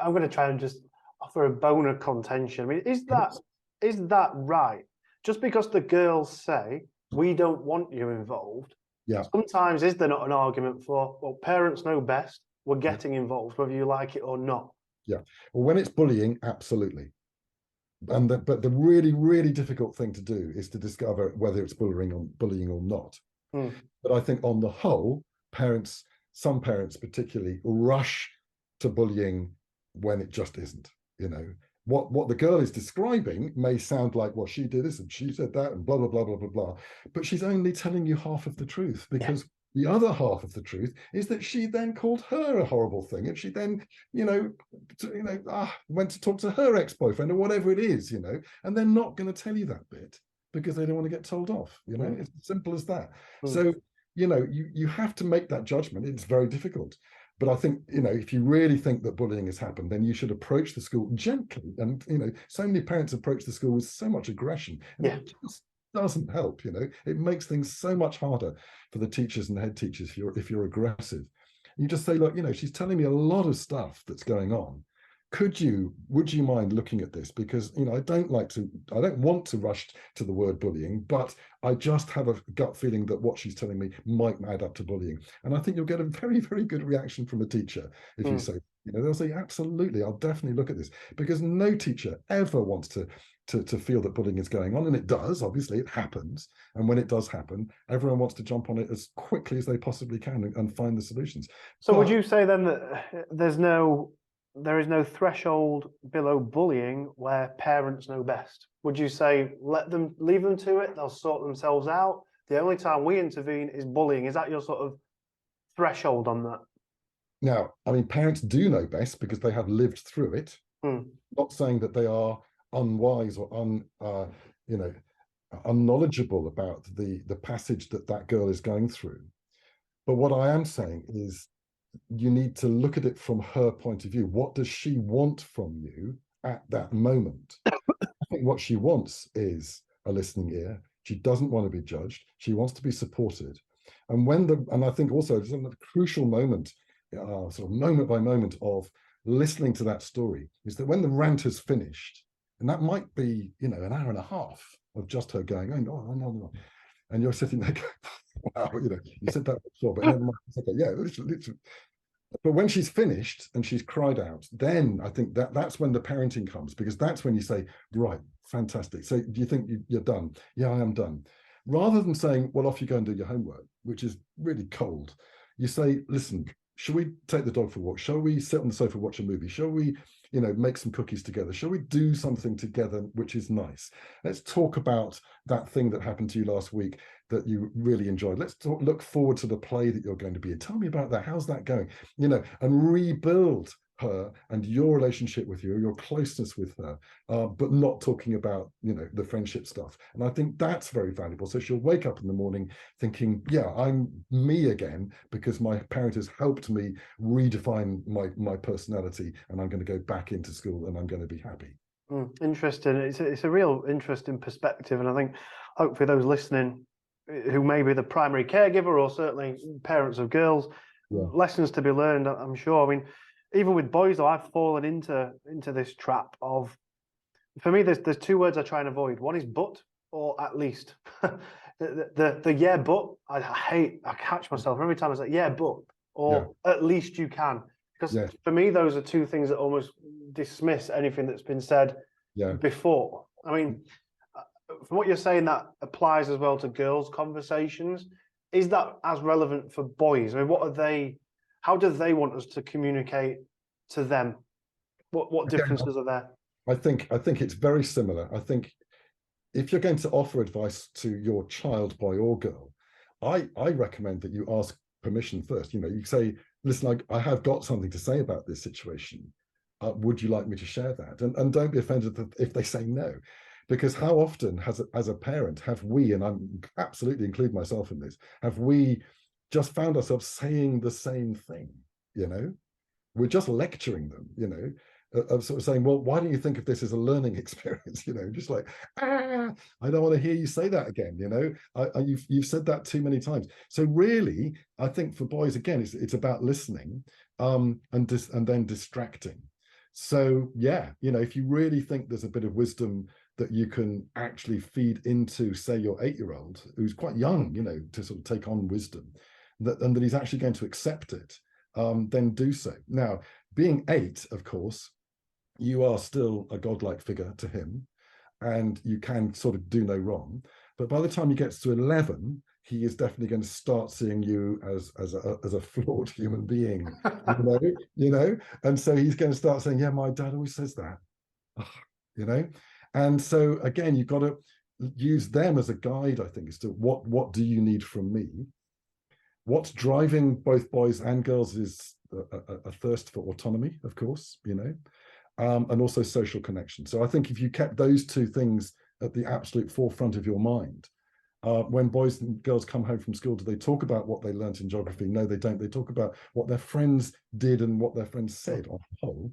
S1: I'm going to try and just offer a bone of contention. I mean, is
S2: you.
S1: that right? Just because the girls say we don't want you involved,
S2: Yeah,
S1: sometimes is there not an argument for, well, parents know best, we're
S2: yeah,
S1: getting involved, whether you like it or not?
S2: yeah. Well, when it's bullying, absolutely. But the really, really difficult thing to do is to discover whether it's bullying or not.
S1: Hmm.
S2: But I think on the whole, some parents particularly, rush to bullying when it just isn't. What the girl is describing may sound like, well, she did this and she said that and blah blah blah blah blah blah, but she's only telling you half of the truth,
S1: Yeah.
S2: because the other half of the truth is that she then called her a horrible thing, and she then went to talk to her ex-boyfriend or whatever it is, and they're not going to tell you that bit because they don't want to get told off. It's as simple as that. So you have to make that judgment. It's very difficult. But I think, if you really think that bullying has happened, then you should approach the school gently. And, so many parents approach the school with so much aggression, and
S1: Yeah.
S2: it just doesn't help. It makes things so much harder for the teachers and the head teachers if you're aggressive. You just say, look, she's telling me a lot of stuff that's going on. Would you mind looking at this? Because, I don't want to rush to the word bullying, but I just have a gut feeling that what she's telling me might add up to bullying. And I think you'll get a very, very good reaction from a teacher if you say, they'll say, absolutely, I'll definitely look at this, because no teacher ever wants to feel that bullying is going on. And it does, obviously, it happens. And when it does happen, everyone wants to jump on it as quickly as they possibly can and find the solutions.
S1: So would you say then that there is no threshold below bullying where parents know best? Would you say leave them to it, they'll sort themselves out? The only time we intervene is bullying. Is that your sort of threshold on that?
S2: Now, I mean, parents do know best because they have lived through it. Not saying that they are unwise or unknowledgeable about the passage that girl is going through. But what I am saying is, you need to look at it from her point of view. What does she want from you at that moment? I think what she wants is a listening ear. She doesn't want to be judged. She wants to be supported. And I think also there's a crucial moment, sort of moment by moment, of listening to that story, is that when the rant has finished, and that might be, an hour and a half of just her going, oh, no. And you're sitting there going, wow, you said that before, but never mind. It's okay. Yeah, literally. But when she's finished and she's cried out, then I think that's when the parenting comes, because that's when you say, right, fantastic. So do you think you're done? Yeah, I am done. Rather than saying, well, off you go and do your homework, which is really cold, you say, listen, shall we take the dog for a walk? Shall we sit on the sofa, watch a movie? Shall we, make some cookies together? Shall we do something together which is nice? Let's talk about that thing that happened to you last week that you really enjoyed. Let's look forward to the play that you're going to be in. Tell me about that. How's that going? And rebuild her and your relationship with you, your closeness with her, but not talking about, the friendship stuff. And I think that's very valuable. So she'll wake up in the morning thinking, yeah, I'm me again, because my parent has helped me redefine my personality, and I'm going to go back into school and I'm going to be happy.
S1: Interesting. It's a real interesting perspective. And I think hopefully those listening who may be the primary caregiver, or certainly parents of girls, lessons to be learned, I'm sure. I mean, even with boys, though, I've fallen into this trap of, for me, there's two words I try and avoid. One is but, or at least. the yeah, but, I catch myself every time I say yeah, but, or at least you can. Because for me, those are two things that almost dismiss anything that's been said before. I mean, from what you're saying, that applies as well to girls' conversations. Is that as relevant for boys? I mean, how do they want us to communicate to them? What differences are there?
S2: I think it's very similar. I think if you're going to offer advice to your child, boy or girl, I recommend that you ask permission first. You say, listen, I have got something to say about this situation. Would you like me to share that? And don't be offended if they say no. Because how often as a parent have we, and I'm absolutely include myself in this, have we just found ourselves saying the same thing? We're just lecturing them, of sort of saying, well, why don't you think of this as a learning experience? Just like, I don't want to hear you say that again. You've said that too many times. So really, I think for boys, again, it's about listening, and then distracting. So yeah, if you really think there's a bit of wisdom that you can actually feed into, say, your 8-year-old who's quite young, to sort of take on wisdom, and that he's actually going to accept it, then do so. Now, being 8, of course, you are still a godlike figure to him, and you can sort of do no wrong. But by the time he gets to 11, he is definitely going to start seeing you as a flawed human being, and so he's going to start saying, yeah, my dad always says that, and so again, you've got to use them as a guide, I think, as to what do you need from me. What's driving both boys and girls is a thirst for autonomy, of course, and also social connection. So I think if you kept those two things at the absolute forefront of your mind, when boys and girls come home from school, do they talk about what they learned in geography? No, they don't. They talk about what their friends did and what their friends said on the whole,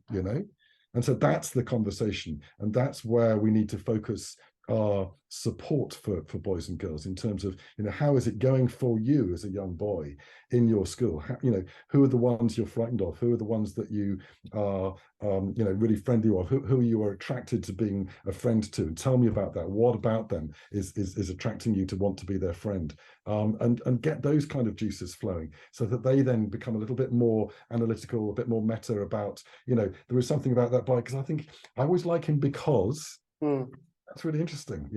S2: And so that's the conversation. And that's where we need to focus our support for boys and girls in terms of, how is it going for you as a young boy in your school? Who are the ones you're frightened of? Who are the ones that you are, really friendly of? Who you are attracted to being a friend to? And tell me about that. What about them is attracting you to want to be their friend? And get those kind of juices flowing so that they then become a little bit more analytical, a bit more meta about, there is something about that boy, because I think I always like him because that's really interesting,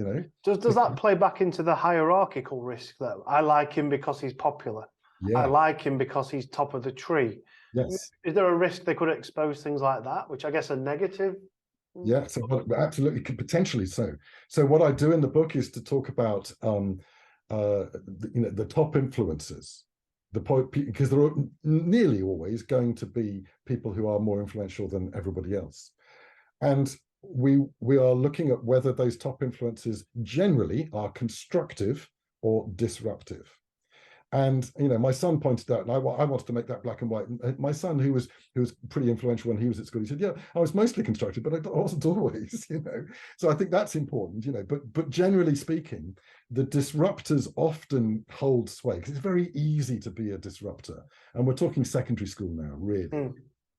S1: Does that play back into the hierarchical risk, though? I like him because he's popular.
S2: Yeah.
S1: I like him because he's top of the tree.
S2: Yes.
S1: Is there a risk they could expose things like that, which I guess are negative?
S2: Yeah, so absolutely, potentially so. So what I do in the book is to talk about, the top influencers, because there are nearly always going to be people who are more influential than everybody else. And we are looking at whether those top influences generally are constructive or disruptive. And my son pointed out, and I wanted to make that black and white. And my son, who was pretty influential when he was at school, he said, "Yeah, I was mostly constructive, but I wasn't always." So I think that's important. But generally speaking, the disruptors often hold sway because it's very easy to be a disruptor. And we're talking secondary school now, really,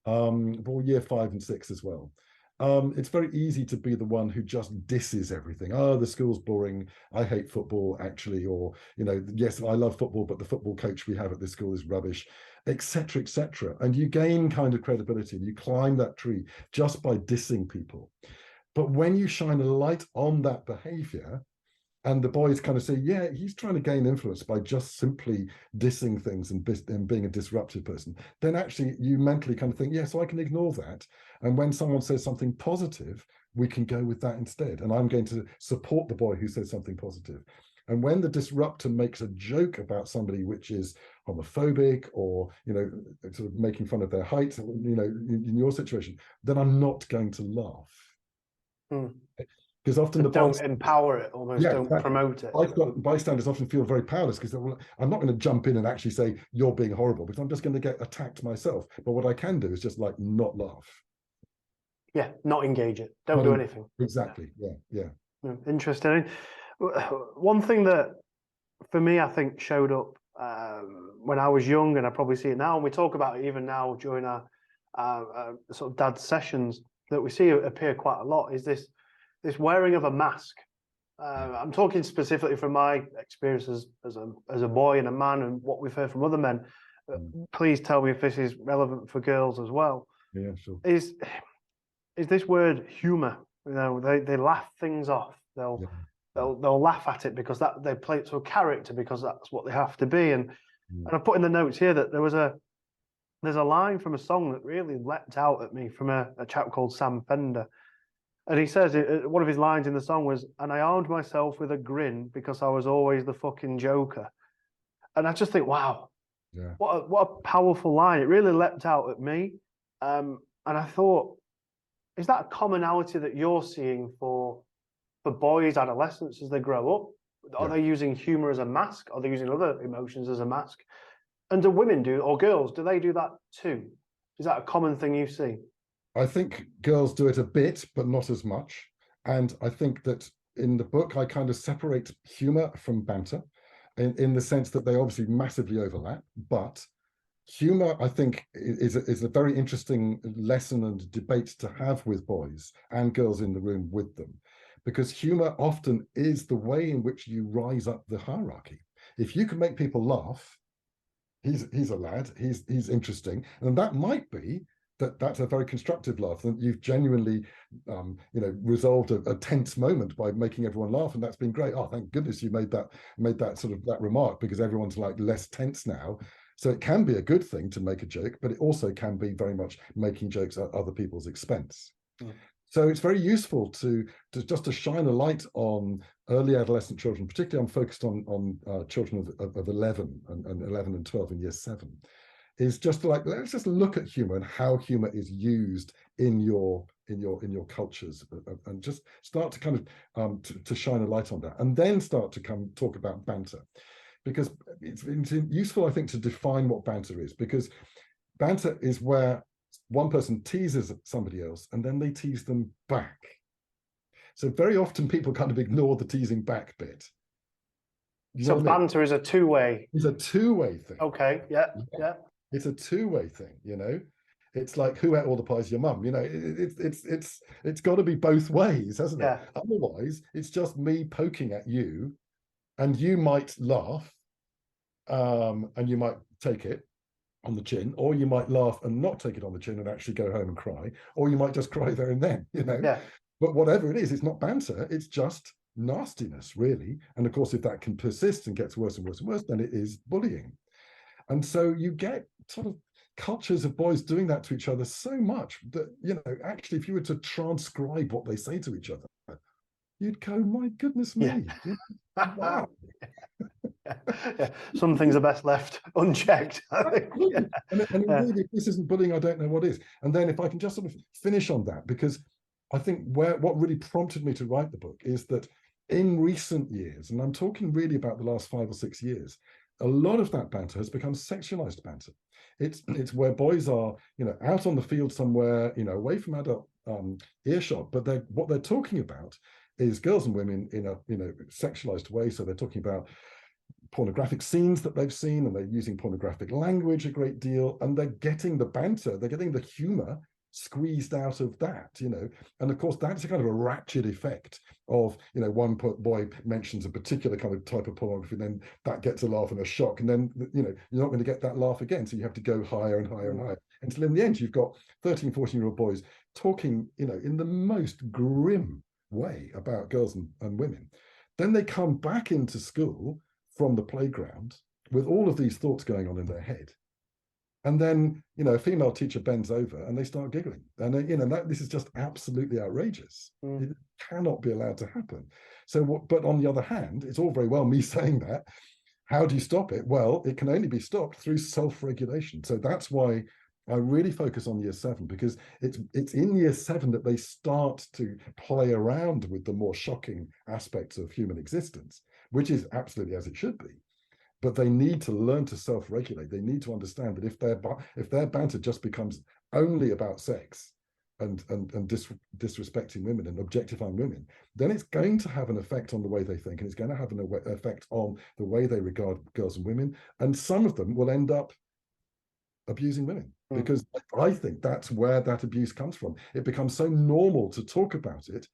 S2: but year 5 and 6 as well. It's very easy to be the one who just disses everything. Oh, the school's boring. I hate football, actually. Or, yes, I love football, but the football coach we have at this school is rubbish, etc., etc. And you gain kind of credibility and you climb that tree just by dissing people. But when you shine a light on that behavior, and the boys kind of say, yeah, he's trying to gain influence by just simply dissing things and being a disruptive person, then actually you mentally kind of think, yeah, so I can ignore that. And when someone says something positive, we can go with that instead. And I'm going to support the boy who says something positive. And when the disruptor makes a joke about somebody which is homophobic or, sort of making fun of their height, in your situation, then I'm not going to laugh. Because often
S1: don't empower it, almost don't promote it.
S2: Bystanders often feel very powerless because I'm not going to jump in and actually say you're being horrible because I'm just going to get attacked myself. But what I can do is just not laugh.
S1: Yeah, not engage it. Don't do anything.
S2: Exactly. Yeah.
S1: Interesting. One thing that for me I think showed up when I was young, and I probably see it now, and we talk about it even now during our sort of dad sessions, that we see appear quite a lot, is this wearing of a mask. I'm talking specifically from my experiences as a boy and a man, and what we've heard from other men. Please tell me if this is relevant for girls as well.
S2: Yeah, sure.
S1: Is this word humor? They laugh things off. They'll laugh at it because that they play it to a character because that's what they have to be. And I put in the notes here that there's a line from a song that really leapt out at me from a chap called Sam Fender. And he says, one of his lines in the song was, "And I armed myself with a grin because I was always the fucking joker." And I just think, wow, what a powerful line. It really leapt out at me. And I thought, is that a commonality that you're seeing for boys, adolescents as they grow up? Are they using humor as a mask? Are they using other emotions as a mask? And do women or girls, do they do that too? Is that a common thing you see?
S2: I think girls do it a bit, but not as much. And I think that in the book, I kind of separate humor from banter in the sense that they obviously massively overlap. But humor, I think, is a very interesting lesson and debate to have with boys and girls in the room with them, because humor often is the way in which you rise up the hierarchy. If you can make people laugh, he's a lad, he's interesting, and that might be that's a very constructive laugh, that you've genuinely resolved a tense moment by making everyone laugh, and that's been great. Oh, thank goodness you made that sort of that remark, because everyone's like less tense now. So it can be a good thing to make a joke, but it also can be very much making jokes at other people's expense. So it's very useful to shine a light on early adolescent children. Particularly, I'm focused on children of 11 and 11 and 12 in year 7. Is just like, let's just look at humor and how humor is used in your cultures, and just start to kind of to shine a light on that, and then start to talk about banter, because it's useful, I think, to define what banter is, because banter is where one person teases somebody else and then they tease them back. So very often people kind of ignore the teasing back bit.
S1: So banter is a two-way.
S2: It's a two-way thing.
S1: Okay, yeah.
S2: It's a two-way thing, It's like, who ate all the pies? Your mum. It's got to be both ways, hasn't it? Otherwise, it's just me poking at you, and you might laugh, and you might take it on the chin, or you might laugh and not take it on the chin and actually go home and cry, or you might just cry there and then,
S1: Yeah.
S2: But whatever it is, it's not banter, it's just nastiness, really. And of course, if that can persist and gets worse and worse and worse, then it is bullying. And so you get sort of cultures of boys doing that to each other so much that, actually, if you were to transcribe what they say to each other, you'd go, my goodness me.
S1: Yeah. Wow. Yeah. Some things are best left unchecked, I think. Yeah.
S2: And really, if this isn't bullying, I don't know what is. And then if I can just sort of finish on that, because I think what really prompted me to write the book is that in recent years, and I'm talking really about the last 5 or 6 years, a lot of that banter has become sexualized banter. It's where boys are, out on the field somewhere, away from adult earshot, but what they're talking about is girls and women in a sexualized way. So they're talking about pornographic scenes that they've seen, and they're using pornographic language a great deal, and they're getting the banter, they're getting the humor squeezed out of that, and of course that's a kind of a ratchet effect of, one boy mentions a particular kind of type of pornography, then that gets a laugh and a shock, and then you're not going to get that laugh again, so you have to go higher and higher and higher, until in the end you've got 13, 14-year-old boys talking in the most grim way about girls and women. Then they come back into school from the playground with all of these thoughts going on in their head. And then, a female teacher bends over and they start giggling. And, this is just absolutely outrageous. It cannot be allowed to happen. So, but on the other hand, it's all very well me saying that. How do you stop it? Well, it can only be stopped through self-regulation. So that's why I really focus on year 7, because it's in year 7 that they start to play around with the more shocking aspects of human existence, which is absolutely as it should be. But they need to learn to self-regulate. They need to understand that if their banter just becomes only about sex and disrespecting women and objectifying women, then it's going to have an effect on the way they think, and it's going to have an effect on the way they regard girls and women. And some of them will end up abusing women, because I think that's where that abuse comes from. It becomes so normal to talk about it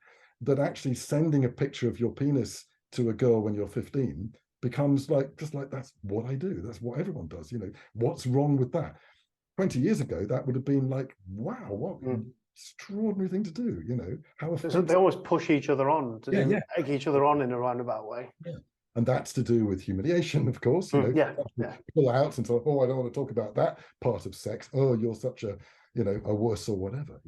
S2: that actually sending a picture of your penis to a girl when you're 15 becomes just like that's what I do, that's what everyone does. What's wrong with that? 20 years ago that would have been like, wow, what extraordinary thing to do. How
S1: so they always push each other on to egg each other on in a roundabout way.
S2: And that's to do with humiliation, of course. Pull out and say, oh, I don't want to talk about that part of sex. Oh, you're such a a wuss or whatever.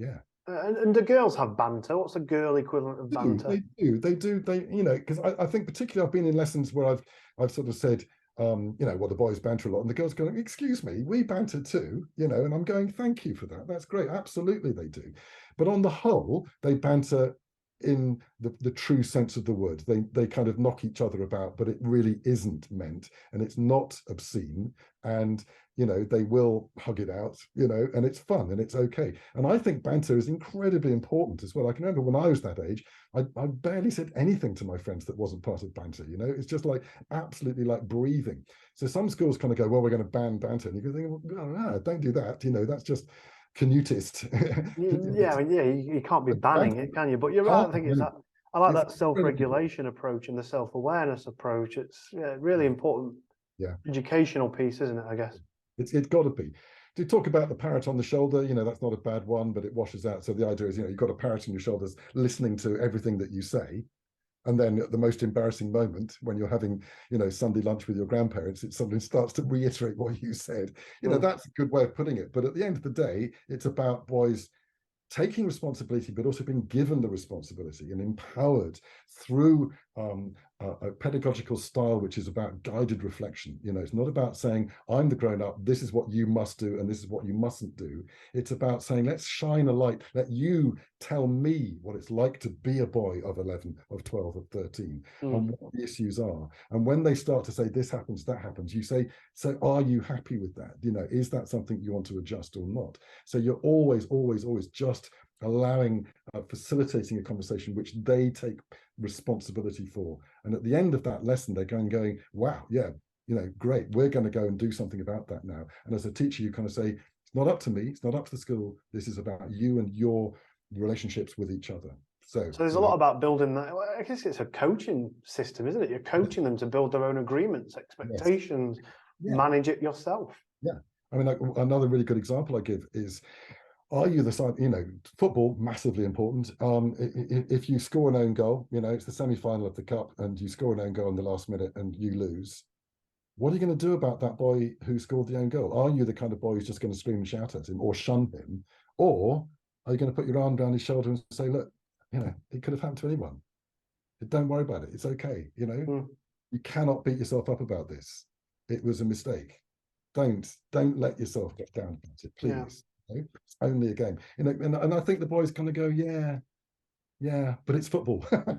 S1: And do girls have banter? What's the girl equivalent of banter?
S2: They do. Because I think particularly I've been in lessons where I've sort of said, well, the boys banter a lot, and the girls going, excuse me, we banter too, and I'm going, thank you for that. That's great. Absolutely, they do. But on the whole, they banter in the true sense of the word. They kind of knock each other about, but it really isn't meant, and it's not obscene, and they will hug it out, and it's fun and it's okay. And I think banter is incredibly important as well. I can remember when I was that age, I barely said anything to my friends that wasn't part of banter. It's just like absolutely like breathing. So some schools kind of go, well, we're going to ban banter, and you go, well, don't do that. That's just Canutist.
S1: Yeah, I mean, you can't be banning it, can you? But you're right. I think I like that self-regulation approach and the self-awareness approach. It's really important.
S2: Yeah,
S1: educational piece, isn't it? I guess
S2: it's got to be. To talk about the parrot on the shoulder, that's not a bad one, but it washes out. So the idea is, you've got a parrot on your shoulders listening to everything that you say. And then at the most embarrassing moment, when you're having, Sunday lunch with your grandparents, somebody starts to reiterate what you said. That's a good way of putting it. But at the end of the day, it's about boys taking responsibility, but also being given the responsibility and empowered through a pedagogical style, which is about guided reflection. It's not about saying, I'm the grown up, this is what you must do, and this is what you mustn't do. It's about saying, let's shine a light, let you tell me what it's like to be a boy of 11, of 12, of 13, and what the issues are. And when they start to say, this happens, that happens, you say, so are you happy with that? Is that something you want to adjust or not? So you're always just allowing, facilitating a conversation which they take responsibility for. And at the end of that lesson, they're going, wow, yeah, great, we're going to go and do something about that now. And as a teacher, you kind of say, it's not up to me, it's not up to the school, this is about you and your relationships with each other. So
S1: there's a lot about building that. I guess it's a coaching system, isn't it? You're coaching them to build their own agreements, expectations, manage it yourself.
S2: Yeah. I mean, another really good example I give is, are you the side, football, massively important. If you score an own goal, it's the semi-final of the cup and you score an own goal in the last minute and you lose, what are you going to do about that boy who scored the own goal? Are you the kind of boy who's just going to scream and shout at him or shun him? Or are you going to put your arm down his shoulder and say, look, it could have happened to anyone. Don't worry about it. It's okay. You cannot beat yourself up about this. It was a mistake. Don't let yourself get down about it, please. It's only a game. And I think the boys kind of go, yeah, but it's football.
S1: but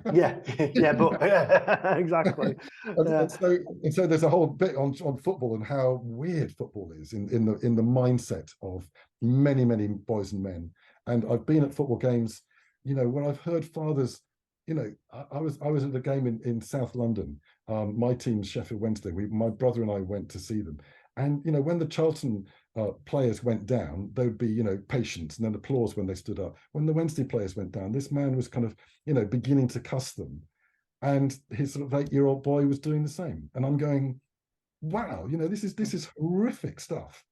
S1: exactly.
S2: And so there's a whole bit on football and how weird football is in the mindset of many boys and men. And I've been at football games, when I've heard fathers, I was at a game in South London. My team's Sheffield Wednesday. My brother and I went to see them. And when the Charlton players went down, there would be patience and then applause when they stood up. When the Wednesday players went down, this man was kind of beginning to cuss them, and his sort of 8-year-old boy was doing the same. And I'm going, wow, this is horrific stuff.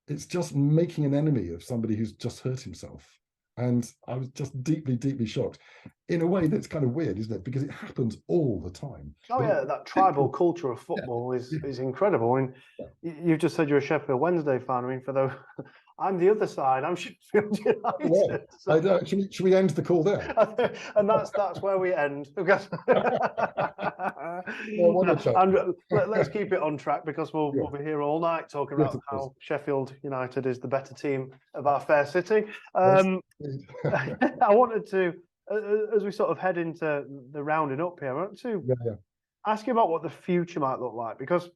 S2: It's just making an enemy of somebody who's just hurt himself. And I was just deeply shocked in a way that's kind of weird, isn't it? Because it happens all the time.
S1: Oh, yeah, that tribal culture of football is incredible. I mean, you just said you're a Sheffield Wednesday fan. I mean, for those, I'm the other side. I'm Sheffield United.
S2: So. Should we end the call there?
S1: And that's where we end. Because and let's keep it on track, because we'll be here all night talking about how Sheffield United is the better team of our fair city. I wanted to, as we sort of head into the rounding up here, I want to ask you about what the future might look like, because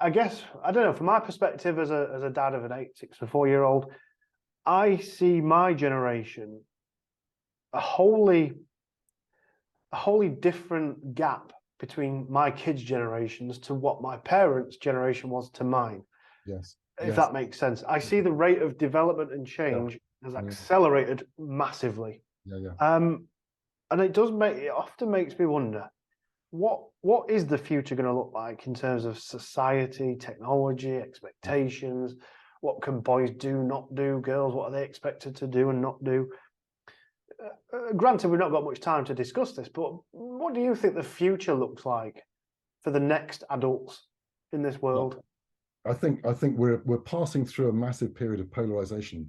S1: I guess, I don't know, from my perspective as a dad of an 8, 6 and 4-year-old, I see my generation a wholly different gap between my kids' generations to what my parents' generation was to mine. If that makes sense. I see the rate of development and change has accelerated massively. And it often makes me wonder, what is the future going to look like in terms of society, technology, expectations? What can boys do, not do? Girls, what are they expected to do and not do? Granted, we've not got much time to discuss this, but what do you think the future looks like for the next adults in this world?
S2: I think we're passing through a massive period of polarization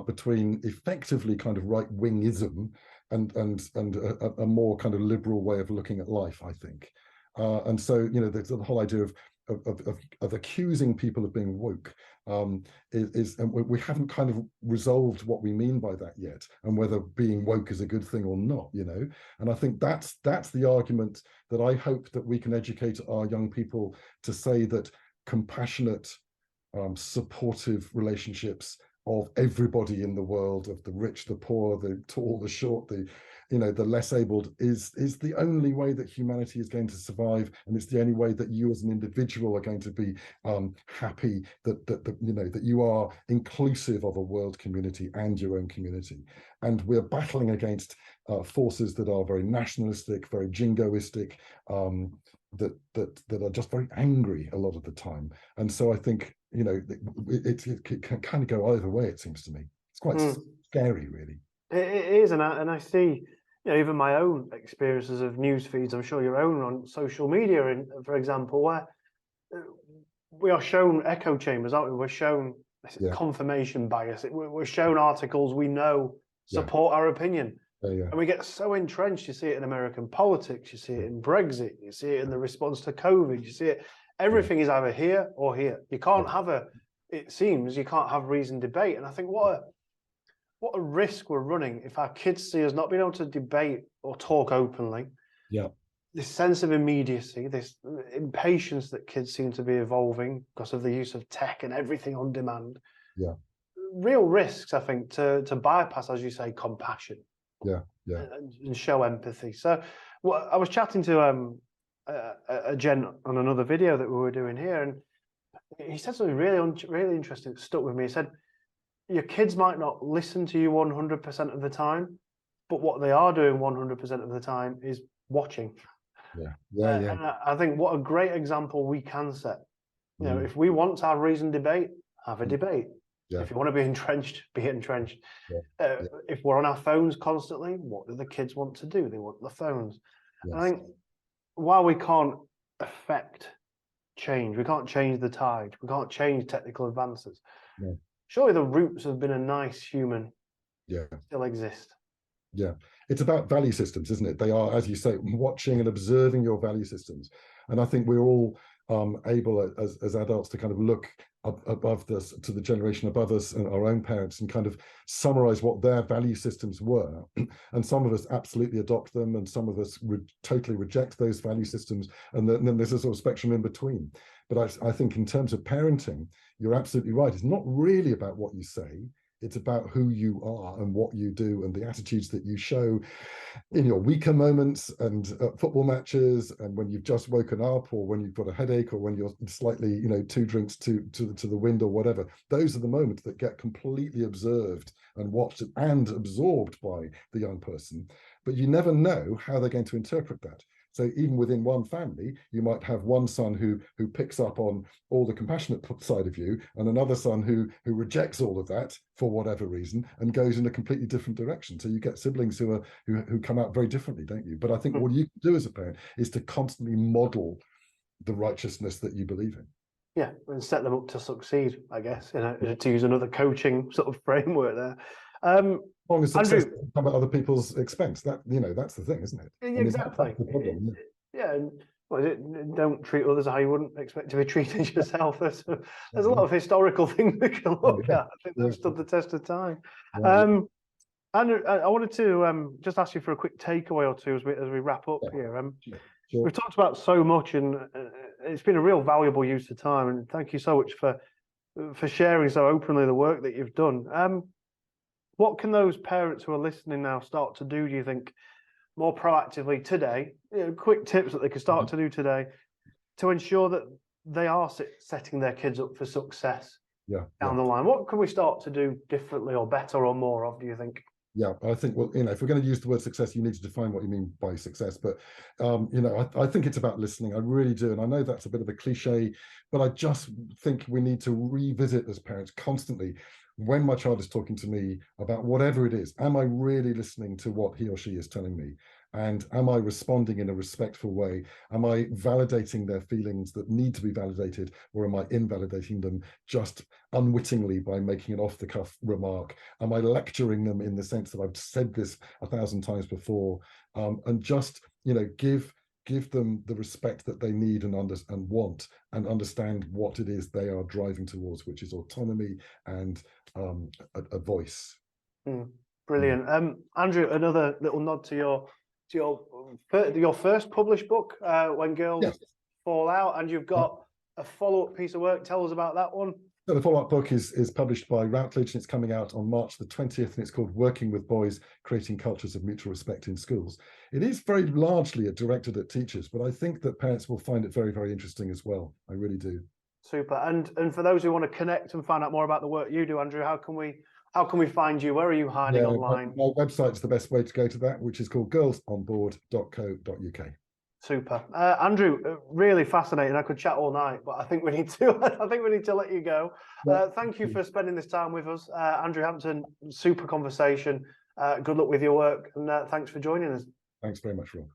S2: between effectively kind of right-wingism and a more kind of liberal way of looking at life, I think. And so, there's the whole idea of of accusing people of being woke and we haven't kind of resolved what we mean by that yet, and whether being woke is a good thing or not, you know. And I think that's the argument that I hope that we can educate our young people to say, that compassionate, supportive relationships of everybody in the world, of the rich, the poor, the tall, the short, the the less abled, is the only way that humanity is going to survive, and it's the only way that you as an individual are going to be happy, that you are inclusive of a world community and your own community. And we're battling against forces that are very nationalistic, very jingoistic, that are just very angry a lot of the time. And so I think it can kind of go either way, it seems to me. It's quite scary, really.
S1: It is, and I see, even my own experiences of news feeds, I'm sure your own on social media, for example, where we are shown echo chambers, aren't we? We're shown confirmation bias. We're shown articles we know support our opinion. And we get so entrenched. You see it in American politics, you see it in Brexit, you see it in the response to COVID, you see it. Everything is either here or here. You can't have it seems you can't have reasoned debate. And I think what a risk we're running if our kids see us not being able to debate or talk openly. This sense of immediacy, this impatience that kids seem to be evolving because of the use of tech and everything on demand. Real risks, I think, to bypass, as you say, compassion. And show empathy. So I was chatting to a gent on another video that we were doing here, and he said something really interesting that stuck with me. He said, your kids might not listen to you 100% of the time, but what they are doing 100% of the time is watching. And I think what a great example we can set. If we want to have reasoned debate, have a debate. If you want to be entrenched, be entrenched. If we're on our phones constantly, what do the kids want to do? They want the phones. And I think while we can't affect change, we can't change the tide, we can't change technical advances. Surely the roots of being a nice human still exist.
S2: It's about value systems, isn't it? They are, as you say, watching and observing your value systems. And I think we're all able as adults to kind of look above this to the generation above us and our own parents and kind of summarize what their value systems were. And some of us absolutely adopt them, and some of us would totally reject those value systems, and then there's a sort of spectrum in between. But I think in terms of parenting, you're absolutely right. It's not really about what you say. It's about who you are and what you do and the attitudes that you show in your weaker moments and at football matches, and when you've just woken up, or when you've got a headache, or when you're slightly, 2 drinks to the wind or whatever. Those are the moments that get completely observed and watched and absorbed by the young person. But you never know how they're going to interpret that. So even within one family, you might have one son who picks up on all the compassionate side of you, and another son who rejects all of that for whatever reason and goes in a completely different direction. So you get siblings who come out very differently, don't you? But I think what you can do as a parent is to constantly model the righteousness that you believe in.
S1: And set them up to succeed, I guess, to use another coaching sort of framework there.
S2: As long as success doesn't come at other people's expense, that's the thing, isn't it?
S1: Exactly.
S2: That's the problem.
S1: And don't treat others how you wouldn't expect to be treated yourself. There's a lot of historical things we can look at. I think they've stood the test of time. Andrew, I wanted to just ask you for a quick takeaway or two as we wrap up here. We've talked about so much, and it's been a real valuable use of time. And thank you so much for sharing so openly the work that you've done. What can those parents who are listening now start to do you think, more proactively today? Quick tips that they can start to do today to ensure that they are setting their kids up for success down the line. What can we start to do differently or better or more of, do you think?
S2: I think, if we're going to use the word success, you need to define what you mean by success. But, I think it's about listening. I really do. And I know that's a bit of a cliche, but I just think we need to revisit as parents constantly. When my child is talking to me about whatever it is, am I really listening to what he or she is telling me? And am I responding in a respectful way? Am I validating their feelings that need to be validated, or am I invalidating them just unwittingly by making an off-the-cuff remark? Am I lecturing them in the sense that I've said this 1,000 times before? And just, give give them the respect that they need and want, and understand what it is they are driving towards, which is autonomy and a voice.
S1: Brilliant. Andrew, another little nod to your first published book, When Girls Fall Out, and you've got a follow-up piece of work. Tell us about that one.
S2: So the follow-up book is published by Routledge, and it's coming out on March the 20th, and it's called Working with Boys, Creating Cultures of Mutual Respect in Schools. It is very largely directed at teachers, but I think that parents will find it very, very interesting as well. I really do.
S1: Super. And for those who want to connect and find out more about the work you do, Andrew, how can we find you? Where are you hiding online?
S2: My website's the best way to go to that, which is called girlsonboard.co.uk.
S1: Super. Andrew, really fascinating. I could chat all night, but I think we need to let you go. Thank you for spending this time with us. Andrew Hampton, super conversation. Good luck with your work, and thanks for joining us.
S2: Thanks very much, Rob.